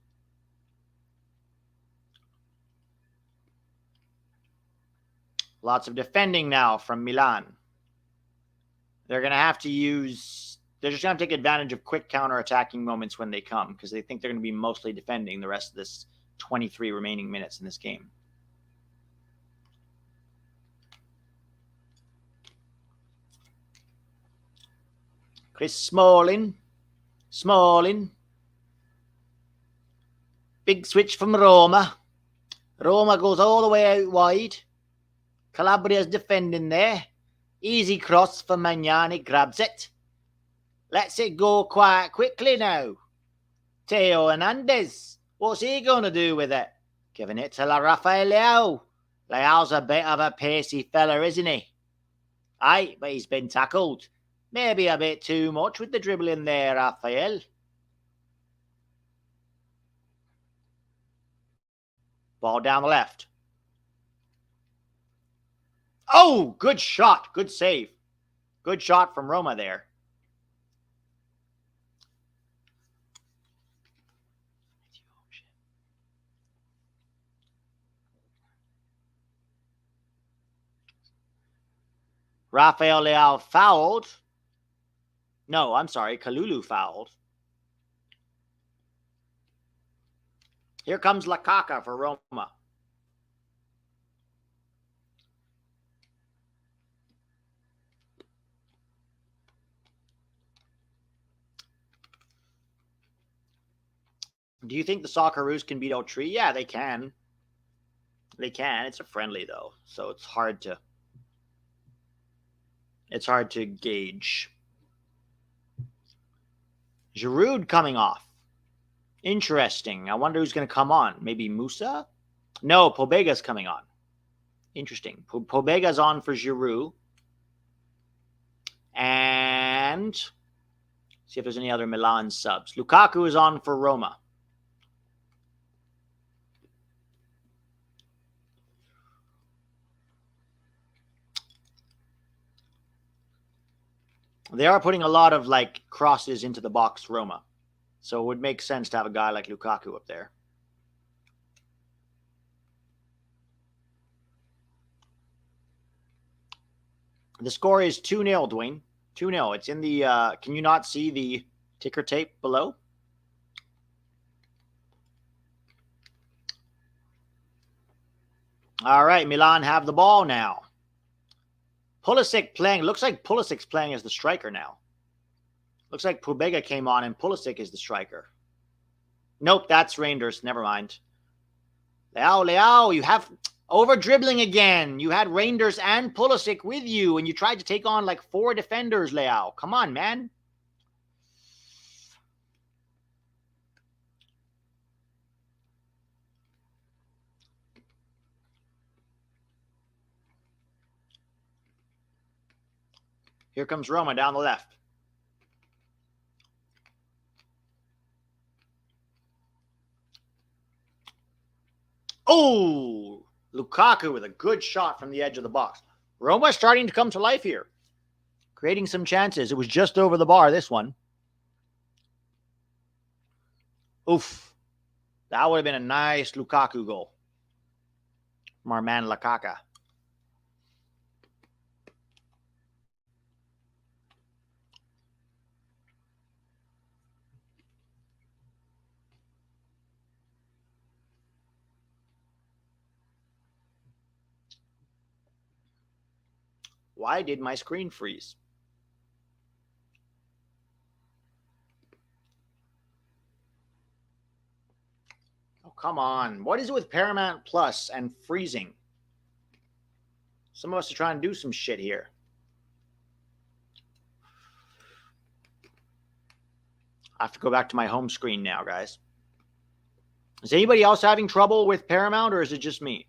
Lots of defending now from Milan. They're going to have to use... They're just going to take advantage of quick counter-attacking moments when they come, because they think they're going to be mostly defending the rest of this 23 remaining minutes in this game. Chris Smalling. Smalling. Big switch from Roma. Roma goes all the way out wide. Calabria's defending there. Easy cross for Magnani. Grabs it. Lets it go quite quickly now. Theo Hernandez. What's he going to do with it? Giving it to Rafael Leao. Leao's a bit of a pacey fella, isn't he? Aye, but he's been tackled. Maybe a bit too much with the dribbling there, Rafael. Ball down the left. Oh, good shot. Good save. Good shot from Roma there. Rafael Leao fouled. No, I'm sorry. Kalulu fouled. Here comes Lukaku for Roma. Do you think the Socceroos can beat Otri? Yeah, they can. They can. It's a friendly, though, so it's hard to gauge. Giroud coming off. Interesting. I wonder who's going to come on. Maybe Musah? No, Pobega's coming on. Interesting. Pobega's on for Giroud. And see if there's any other Milan subs. Lukaku is on for Roma. They are putting a lot of crosses into the box, Roma. So it would make sense to have a guy like Lukaku up there. The score is 2-0, Dwayne. 2-0. It's in the... can you not see the ticker tape below? All right, Milan have the ball now. Pulisic playing. Looks like Pulisic's playing as the striker now. Looks like Pobega came on and Pulisic is the striker. Nope, that's Rangers. Never mind. Leao, you have over dribbling again. You had Rangers and Pulisic with you, and you tried to take on 4 defenders, Leao. Come on, man. Here comes Roma down the left. Oh, Lukaku with a good shot from the edge of the box. Roma starting to come to life here. Creating some chances. It was just over the bar, this one. Oof. That would have been a nice Lukaku goal from our man Lukaku. Why did my screen freeze? Oh, come on. What is it with Paramount Plus and freezing? Some of us are trying to do some shit here. I have to go back to my home screen now, guys. Is anybody else having trouble with Paramount, or is it just me?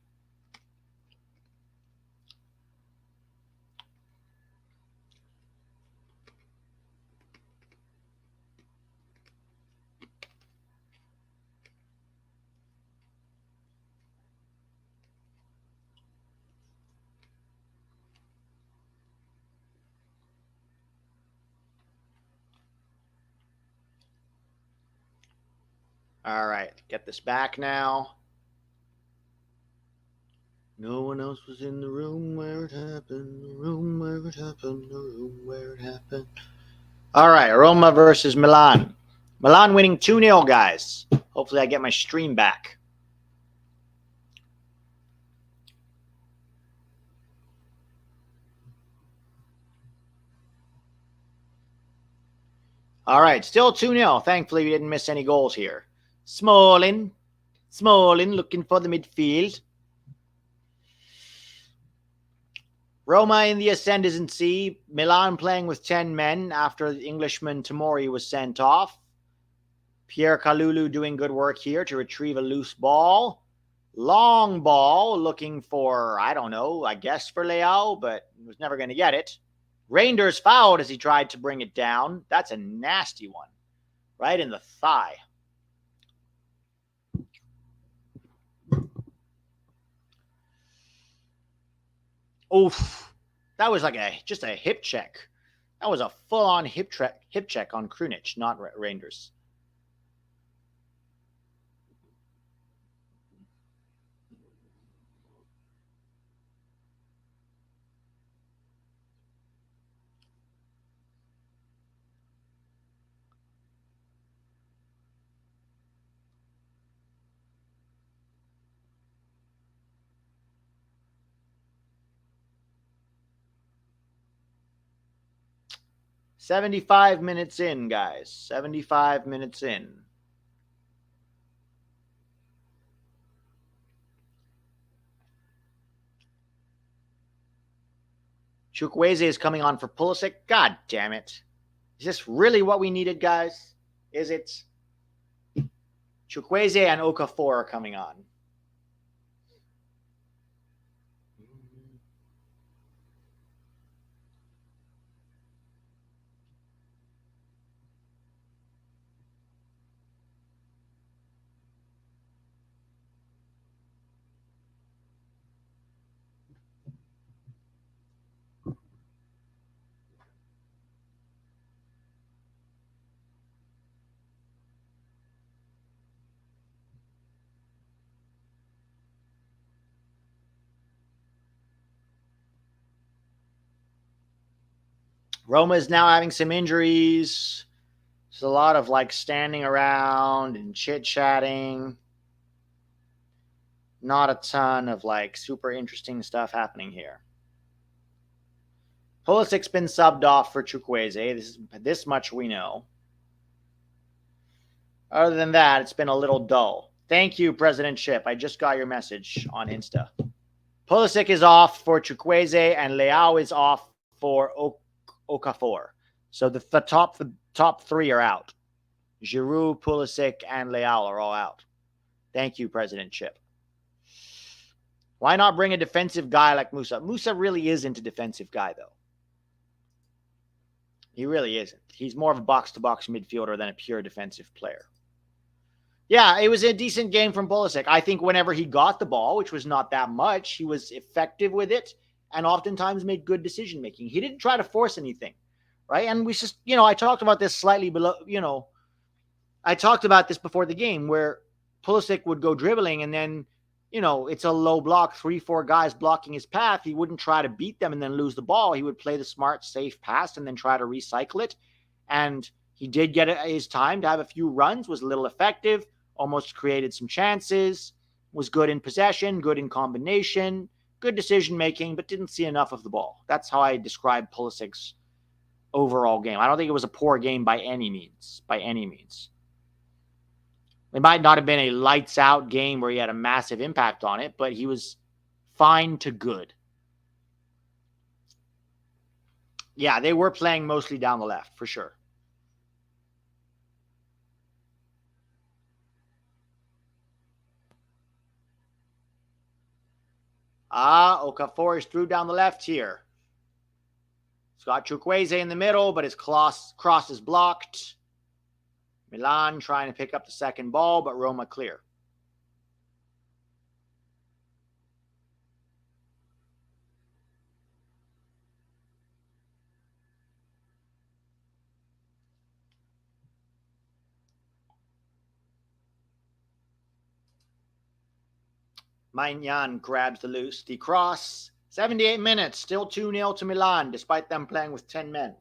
All right, get this back now. No one else was in the room where it happened, the room where it happened, the room where it happened. All right, Roma versus Milan. Milan winning 2-0, guys. Hopefully I get my stream back. All right, still 2-0. Thankfully, we didn't miss any goals here. Smalling looking for the midfield. Roma in the ascendancy. Milan playing with 10 men after the Englishman Tomori was sent off. Pierre Kalulu doing good work here to retrieve a loose ball. Long ball looking for, I don't know, I guess for Leao, but was never going to get it. Reinders fouled as he tried to bring it down. That's a nasty one. Right in the thigh. Oof. That was like just a hip check. That was a full-on hip check on Krunic, not Reinders. $75 minutes in, guys. 75 minutes in. Chukwueze is coming on for Pulisic. God damn it. Is this really what we needed, guys? Is it? Chukwueze and Okafor are coming on. Roma is now having some injuries. There's a lot of standing around and chit-chatting. Not a ton of super interesting stuff happening here. Pulisic's been subbed off for Chukwueze. This much we know. Other than that, it's been a little dull. Thank you, President Chip. I just got your message on Insta. Pulisic is off for Chukwueze, and Leao is off for Okafor. So the top three are out. Giroud, Pulisic, and Leao are all out. Thank you, President Chip. Why not bring a defensive guy like Musah? Musah really isn't a defensive guy, though. He really isn't. He's more of a box-to-box midfielder than a pure defensive player. Yeah, it was a decent game from Pulisic. I think whenever he got the ball, which was not that much, he was effective with it and oftentimes made good decision-making. He didn't try to force anything, right? And we just, I talked about this slightly below, I talked about this before the game where Pulisic would go dribbling and then, it's a low block, 3-4 guys blocking his path. He wouldn't try to beat them and then lose the ball. He would play the smart, safe pass and then try to recycle it. And he did get his time to have a few runs, was a little effective, almost created some chances, was good in possession, good in combination, good decision-making, but didn't see enough of the ball. That's how I describe Pulisic's overall game. I don't think it was a poor game by any means. By any means. It might not have been a lights-out game where he had a massive impact on it, but he was fine to good. Yeah, they were playing mostly down the left, for sure. Okafor is through down the left here. It's got Chukwueze in the middle, but his cross is blocked. Milan trying to pick up the second ball, but Roma clear. Maignan grabs the cross. 78 minutes, still 2-0 to Milan, despite them playing with 10 men.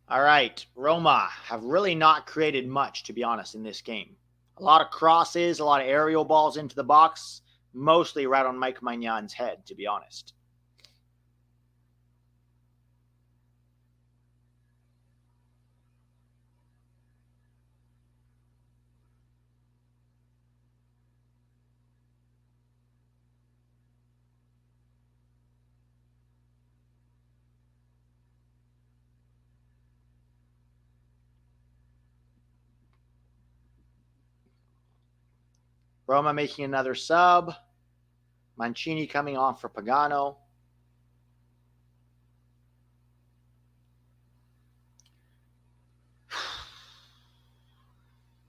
All right, Roma have really not created much, to be honest, in this game. A lot of crosses, a lot of aerial balls into the box, mostly right on Mike Maignan's head, to be honest. Roma making another sub. Mancini coming on for Pagano.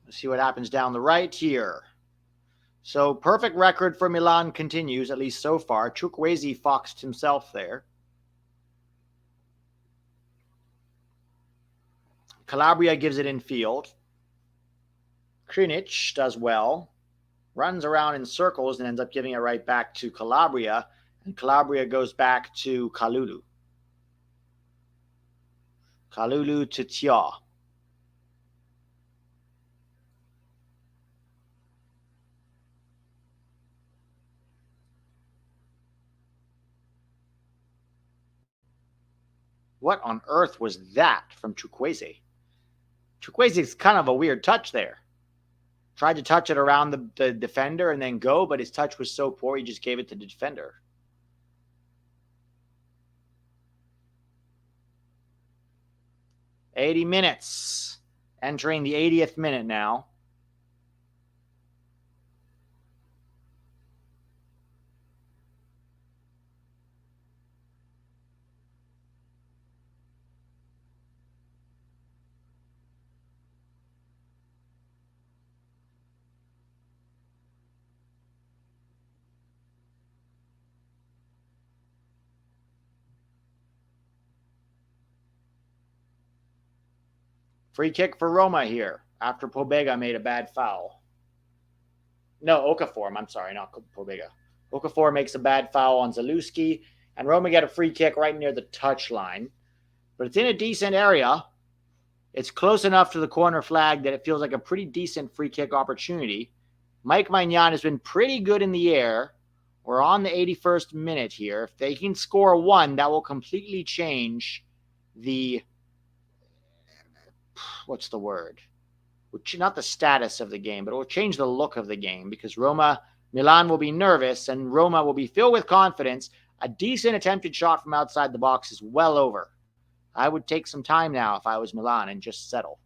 Let's see what happens down the right here. So perfect record for Milan continues, at least so far. Chukwueze foxed himself there. Calabria gives it in field. Krinic does well. Runs around in circles and ends up giving it right back to Calabria. And Calabria goes back to Kalulu. Kalulu to Tia. What on earth was that from Chukwueze? Chukwueze's kind of a weird touch there. Tried to touch it around the defender and then go, but his touch was so poor he just gave it to the defender. $80 minutes. Entering the 80th minute now. Free kick for Roma here after Pobega made a bad foul. No, Okafor. I'm sorry, not Pobega. Okafor makes a bad foul on Zalewski, and Roma get a free kick right near the touchline. But it's in a decent area. It's close enough to the corner flag that it feels like a pretty decent free kick opportunity. Mike Maignan has been pretty good in the air. We're on the 81st minute here. If they can score one, that will completely change the... what's the word? Not the status of the game, but it will change the look of the game because Milan will be nervous and Roma will be filled with confidence. A decent attempted shot from outside the box is well over. I would take some time now if I was Milan and just settle.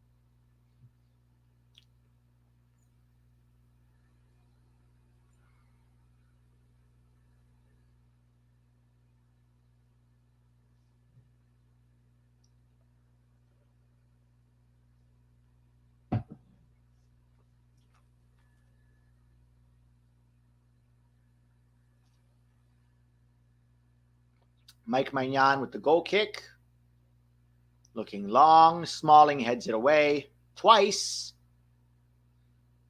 Mike Maignan with the goal kick. Looking long. Smalling heads it away twice.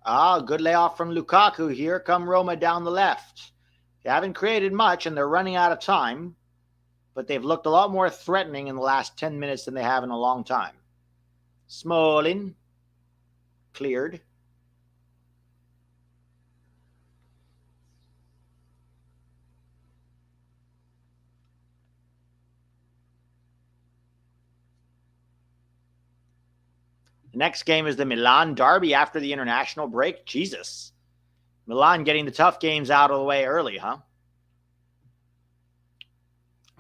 Good layoff from Lukaku. Here come Roma down the left. They haven't created much, and they're running out of time, but they've looked a lot more threatening in the last 10 minutes than they have in a long time. Smalling, cleared. The next game is the Milan derby after the international break. Jesus. Milan getting the tough games out of the way early, huh?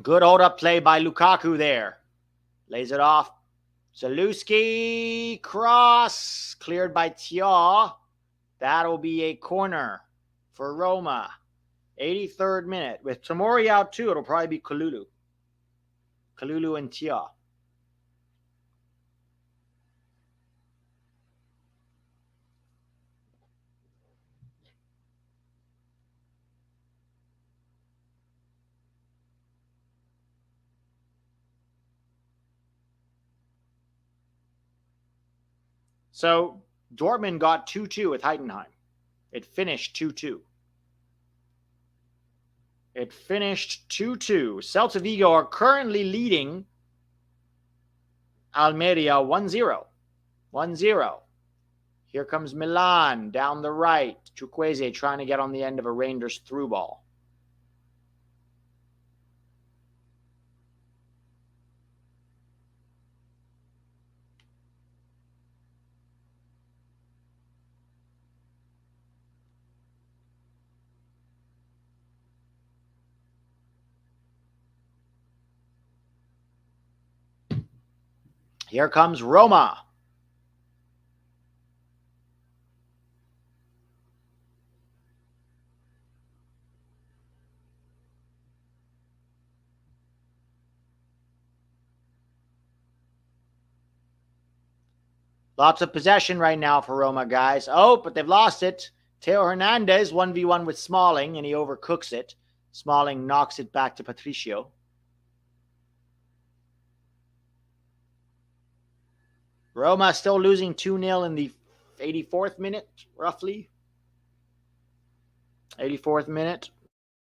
Good hold-up play by Lukaku there. Lays it off. Zaluski, cross, cleared by Tia. That'll be a corner for Roma. 83rd minute. With Tomori out too, it'll probably be Kalulu. Kalulu and Tia. So Dortmund got 2-2 with Heidenheim. It finished 2-2. It finished 2-2. Celta Vigo are currently leading Almeria 1-0. 1-0. Here comes Milan down the right. Chukwueze trying to get on the end of a Rangers through ball. Here comes Roma. Lots of possession right now for Roma, guys. Oh, but they've lost it. Theo Hernandez 1v1 with Smalling, and he overcooks it. Smalling knocks it back to Patricio. Roma still losing 2-0 in the 84th minute, roughly. 84th minute.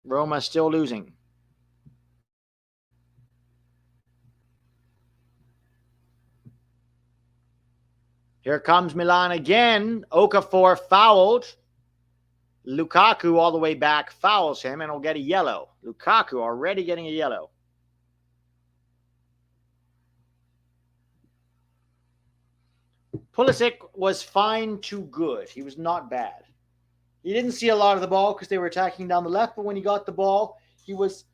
Roma still losing. Here comes Milan again. Okafor fouled. Lukaku all the way back fouls him and will get a yellow. Lukaku already getting a yellow. Pulisic was fine to good. He was not bad. He didn't see a lot of the ball because they were attacking down the left, but when he got the ball, he was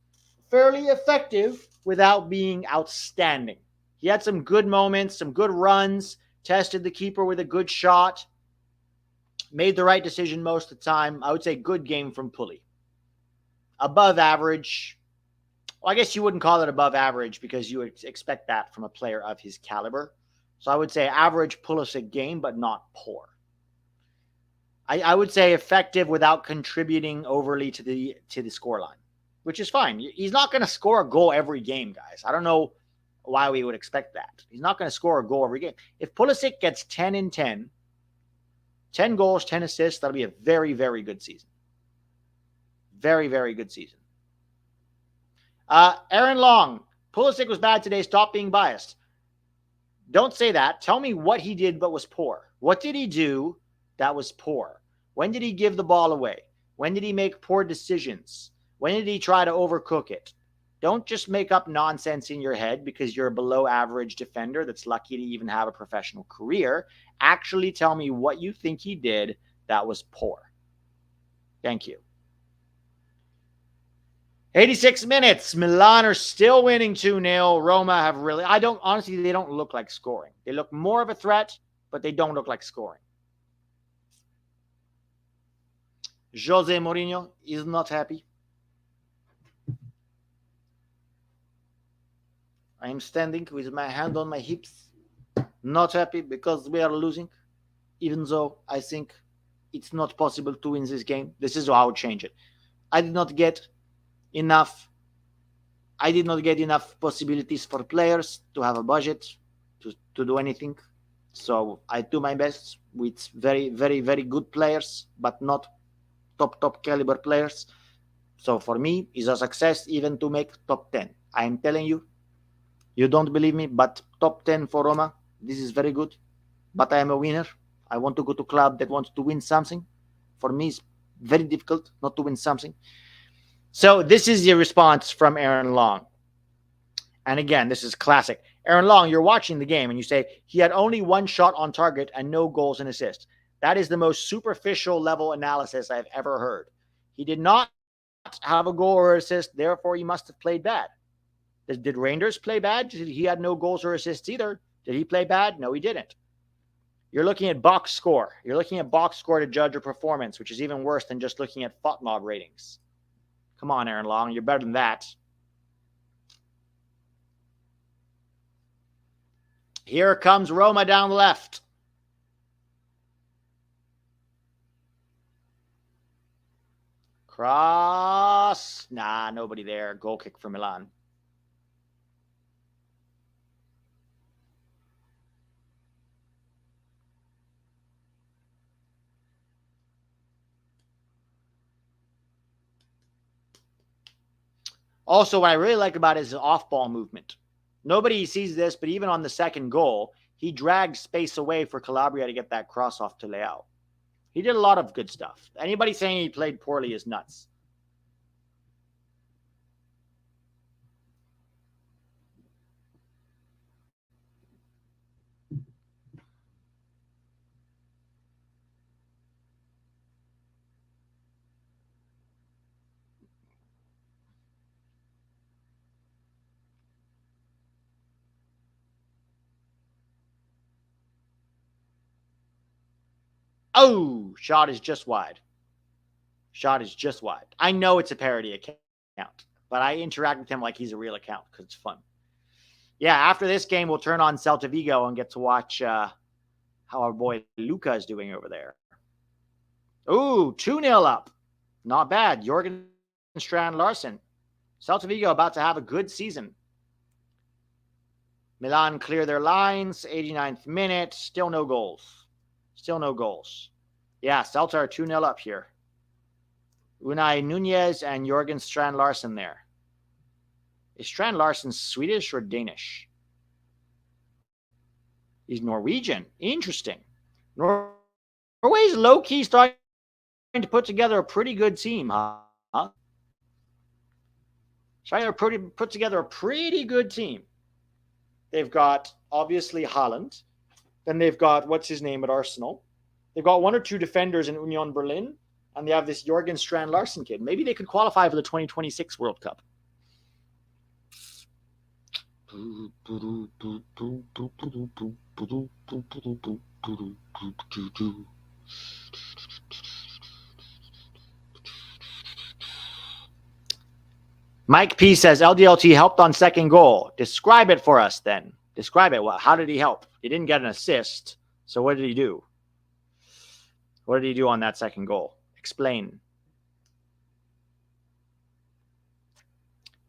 fairly effective without being outstanding. He had some good moments, some good runs, tested the keeper with a good shot, made the right decision most of the time. I would say good game from Pully. Above average. Well, I guess you wouldn't call it above average because you would expect that from a player of his caliber. So I would say average Pulisic game, but not poor. I would say effective without contributing overly to the scoreline, which is fine. He's not going to score a goal every game, guys. I don't know why we would expect that. He's not going to score a goal every game. If Pulisic gets 10 in 10, 10 goals, 10 assists, that'll be a very, very good season. Very, very good season. Aaron Long, Pulisic was bad today. Stop being biased. Don't say that. Tell me what he did but was poor. What did he do that was poor? When did he give the ball away? When did he make poor decisions? When did he try to overcook it? Don't just make up nonsense in your head because you're a below average defender that's lucky to even have a professional career. Actually tell me what you think he did that was poor. Thank you. 86 minutes. Milan are still winning 2-0. Roma have really, honestly, they don't look like scoring. They look more of a threat, but they don't look like scoring. Jose Mourinho is not happy. I am standing with my hand on my hips, not happy because we are losing, even though I think it's not possible to win this game. This is how I would change it. I did not get enough possibilities for players to have a budget to do anything. So I do my best with very, very, very good players, but not top caliber players. So for me, it's a success even to make top 10. I am telling you, you don't believe me, but top 10 for Roma, this is very good. But I am a winner. I want to go to a club that wants to win something. For me, it's very difficult not to win something. So this is the response from Aaron Long. And again, this is classic. Aaron Long, you're watching the game and you say he had only one shot on target and no goals and assists. That is the most superficial level analysis I've ever heard. He did not have a goal or assist, therefore he must have played bad. Did Rangers play bad? He had no goals or assists either. Did he play bad? No, he didn't. You're looking at box score. You're looking at box score to judge a performance, which is even worse than just looking at FOTMOB ratings. Come on, Aaron Long, you're better than that. Here comes Roma down the left. Cross. Nah, nobody there. Goal kick for Milan. Also, what I really like about it is his off-ball movement. Nobody sees this, but even on the second goal, he dragged space away for Calabria to get that cross off to Leao. He did a lot of good stuff. Anybody saying he played poorly is nuts. Oh, shot is just wide. Shot is just wide. I know it's a parody account, but I interact with him like he's a real account because it's fun. Yeah, after this game, we'll turn on Celta Vigo and get to watch how our boy Luca is doing over there. Ooh, 2-0 up. Not bad. Jorgen Strand Larsen. Celta Vigo about to have a good season. Milan clear their lines. 89th minute. Still no goals. Still no goals. Yeah, Celta are 2-0 up here. Unai Nunez and Jorgen Strand Larsen there. Is Strand Larsen Swedish or Danish? He's Norwegian. Interesting. Norway's low-key starting to put together a pretty good team, huh? Trying to put together a pretty good team. They've got, obviously, Haaland. Then they've got, what's his name at Arsenal? They've got one or two defenders in Union Berlin. And they have this Jorgen Strand Larsen kid. Maybe they could qualify for the 2026 World Cup. Mike P says LDLT helped on second goal. Describe it for us then. Describe it. Well, how did he help? He didn't get an assist. So what did he do? What did he do on that second goal? Explain.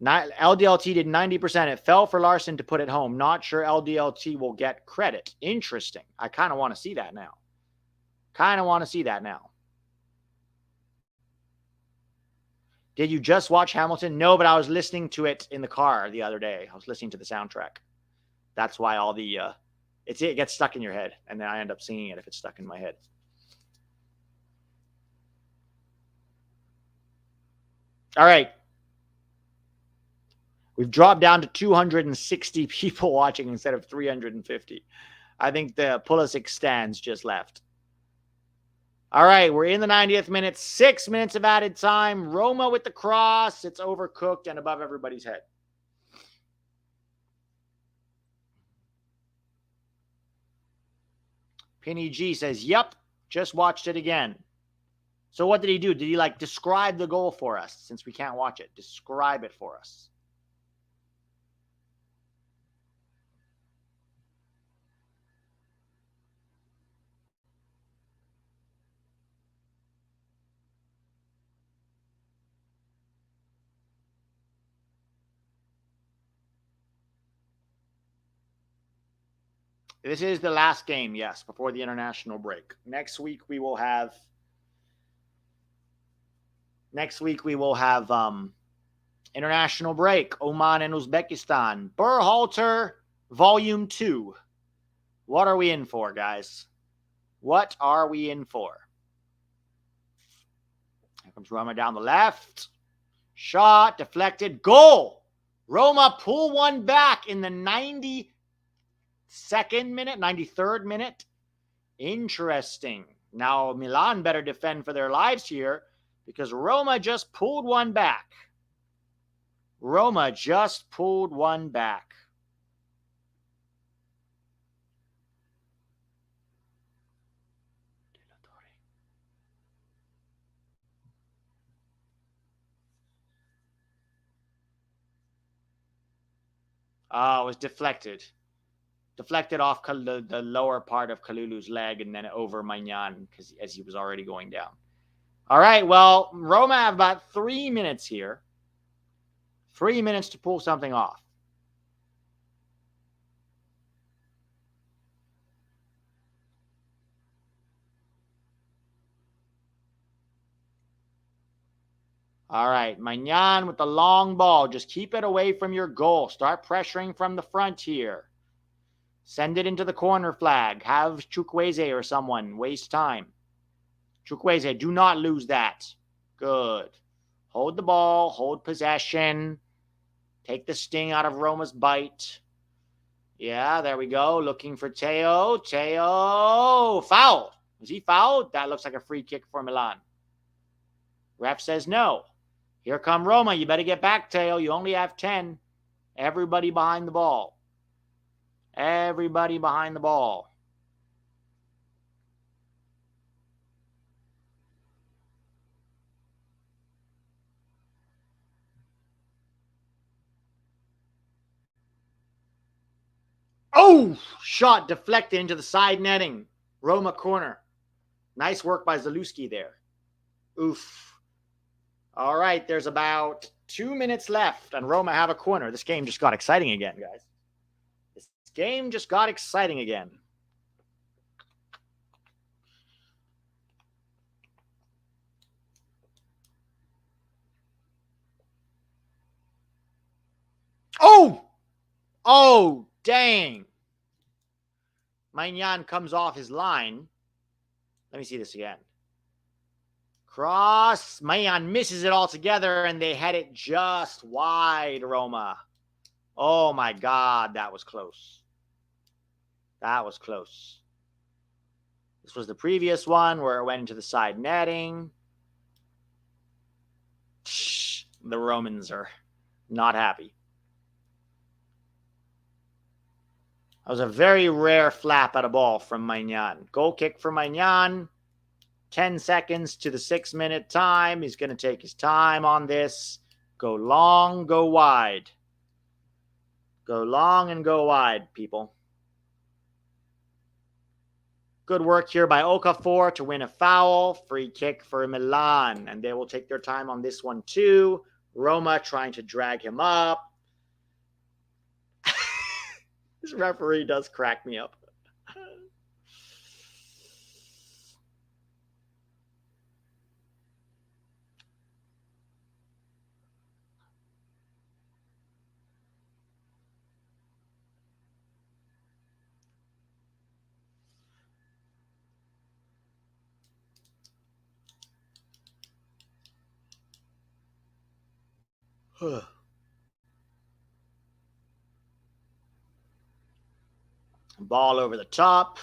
LDLT did 90%. It fell for Larsen to put it home. Not sure LDLT will get credit. Interesting. I kind of want to see that now. Did you just watch Hamilton? No, but I was listening to it in the car the other day. I was listening to the soundtrack. That's why all the it gets stuck in your head, and then I end up singing it if it's stuck in my head. All right. We've dropped down to 260 people watching instead of 350. I think the Pulisic stands just left. All right, we're in the 90th minute. 6 minutes of added time. Roma with the cross. It's overcooked and above everybody's head. Penny G says, yep, just watched it again. So what did he do? Did he describe the goal for us since we can't watch it? Describe it for us. This is the last game, yes, before the international break. Next week we will have Next week we will have international break, Oman and Uzbekistan. Berhalter, Volume 2. What are we in for, guys? What are we in for? Here comes Roma down the left. Shot, deflected, goal. Roma pull one back in the 92nd minute, 93rd minute. Interesting. Now Milan better defend for their lives here because Roma just pulled one back. Roma just pulled one back. Oh, it was deflected. Deflected off the lower part of Kalulu's leg and then over Maignan as he was already going down. All right, well, Roma have about 3 minutes here. 3 minutes to pull something off. All right, Maignan with the long ball. Just keep it away from your goal. Start pressuring from the front here. Send it into the corner flag. Have Chukwueze or someone waste time. Chukwueze, do not lose that. Good. Hold the ball. Hold possession. Take the sting out of Roma's bite. Yeah, there we go. Looking for Teo. Teo. Foul. Was he fouled? That looks like a free kick for Milan. Ref says no. Here come Roma. You better get back, Teo. You only have 10. Everybody behind the ball. Everybody behind the ball. Oh, shot deflected into the side netting. Roma corner. Nice work by Zalewski there. Oof. All right, there's about 2 minutes left, and Roma have a corner. This game just got exciting again, guys. This game just got exciting again. Oh! Oh, dang. Maignan comes off his line. Let me see this again. Cross. Maignan misses it altogether, and they head it just wide, Roma. Oh, my God. That was close. That was close. This was the previous one where it went into the side netting. The Romans are not happy. That was a very rare flap at a ball from Maignan. Goal kick for Maignan. 10 seconds to the 6-minute time. He's going to take his time on this. Go long, go wide. Go long and go wide, people. Good work here by Okafor to win a foul. Free kick for Milan. And they will take their time on this one too. Roma trying to drag him up. This referee does crack me up. Ball over the top.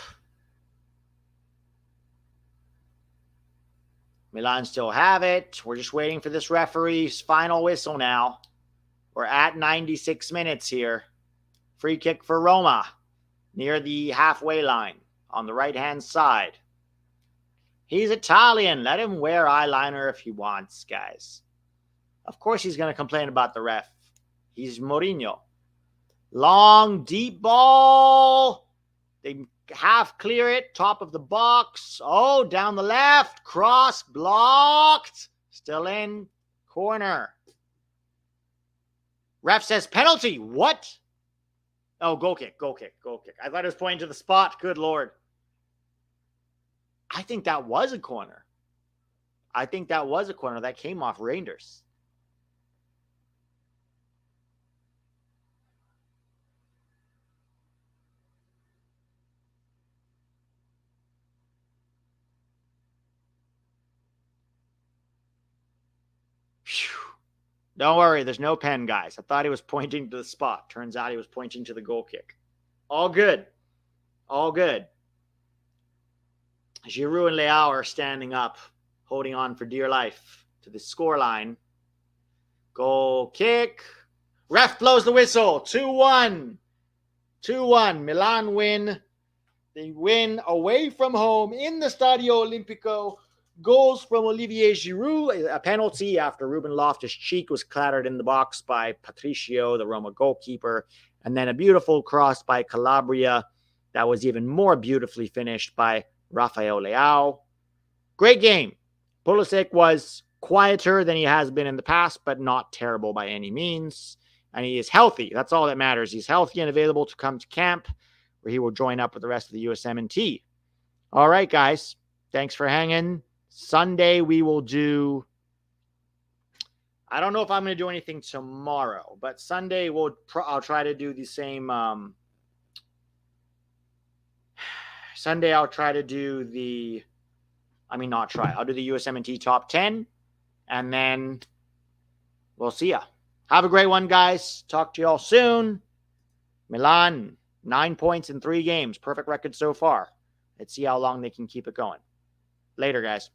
Milan still have it. We're just waiting for this referee's final whistle now. We're at 96 minutes here. Free kick for Roma near the halfway line on the right-hand side. He's Italian. Let him wear eyeliner if he wants, guys. Of course he's going to complain about the ref. He's Mourinho. Long, deep ball. They half clear it. Top of the box. Oh, down the left. Cross blocked. Still in. Corner. Ref says penalty. What? Oh, goal kick, goal kick, goal kick. I thought it was pointing to the spot. Good Lord. I think that was a corner. I think that was a corner that came off Reinders. Don't worry, there's no pen, guys. I thought he was pointing to the spot. Turns out he was pointing to the goal kick. All good. All good. Giroud and Leao are standing up, holding on for dear life to the scoreline. Goal kick. Ref blows the whistle. 2-1. 2-1. Milan win. They win away from home in the Stadio Olimpico. Goals from Olivier Giroud, a penalty after Ruben Loftus-Cheek was clattered in the box by Patricio, the Roma goalkeeper, and then a beautiful cross by Calabria that was even more beautifully finished by Rafael Leao. Great game. Pulisic was quieter than he has been in the past, but not terrible by any means. And he is healthy. That's all that matters. He's healthy and available to come to camp, where he will join up with the rest of the USMNT. All right, guys. Thanks for hanging. Sunday, we will do... I don't know if I'm going to do anything tomorrow, but Sunday, I'll try to do the same... Sunday, I'll try to do the... not try. I'll do the USMNT top 10, and then we'll see ya. Have a great one, guys. Talk to you all soon. Milan, 9 points in 3 games. Perfect record so far. Let's see how long they can keep it going. Later, guys.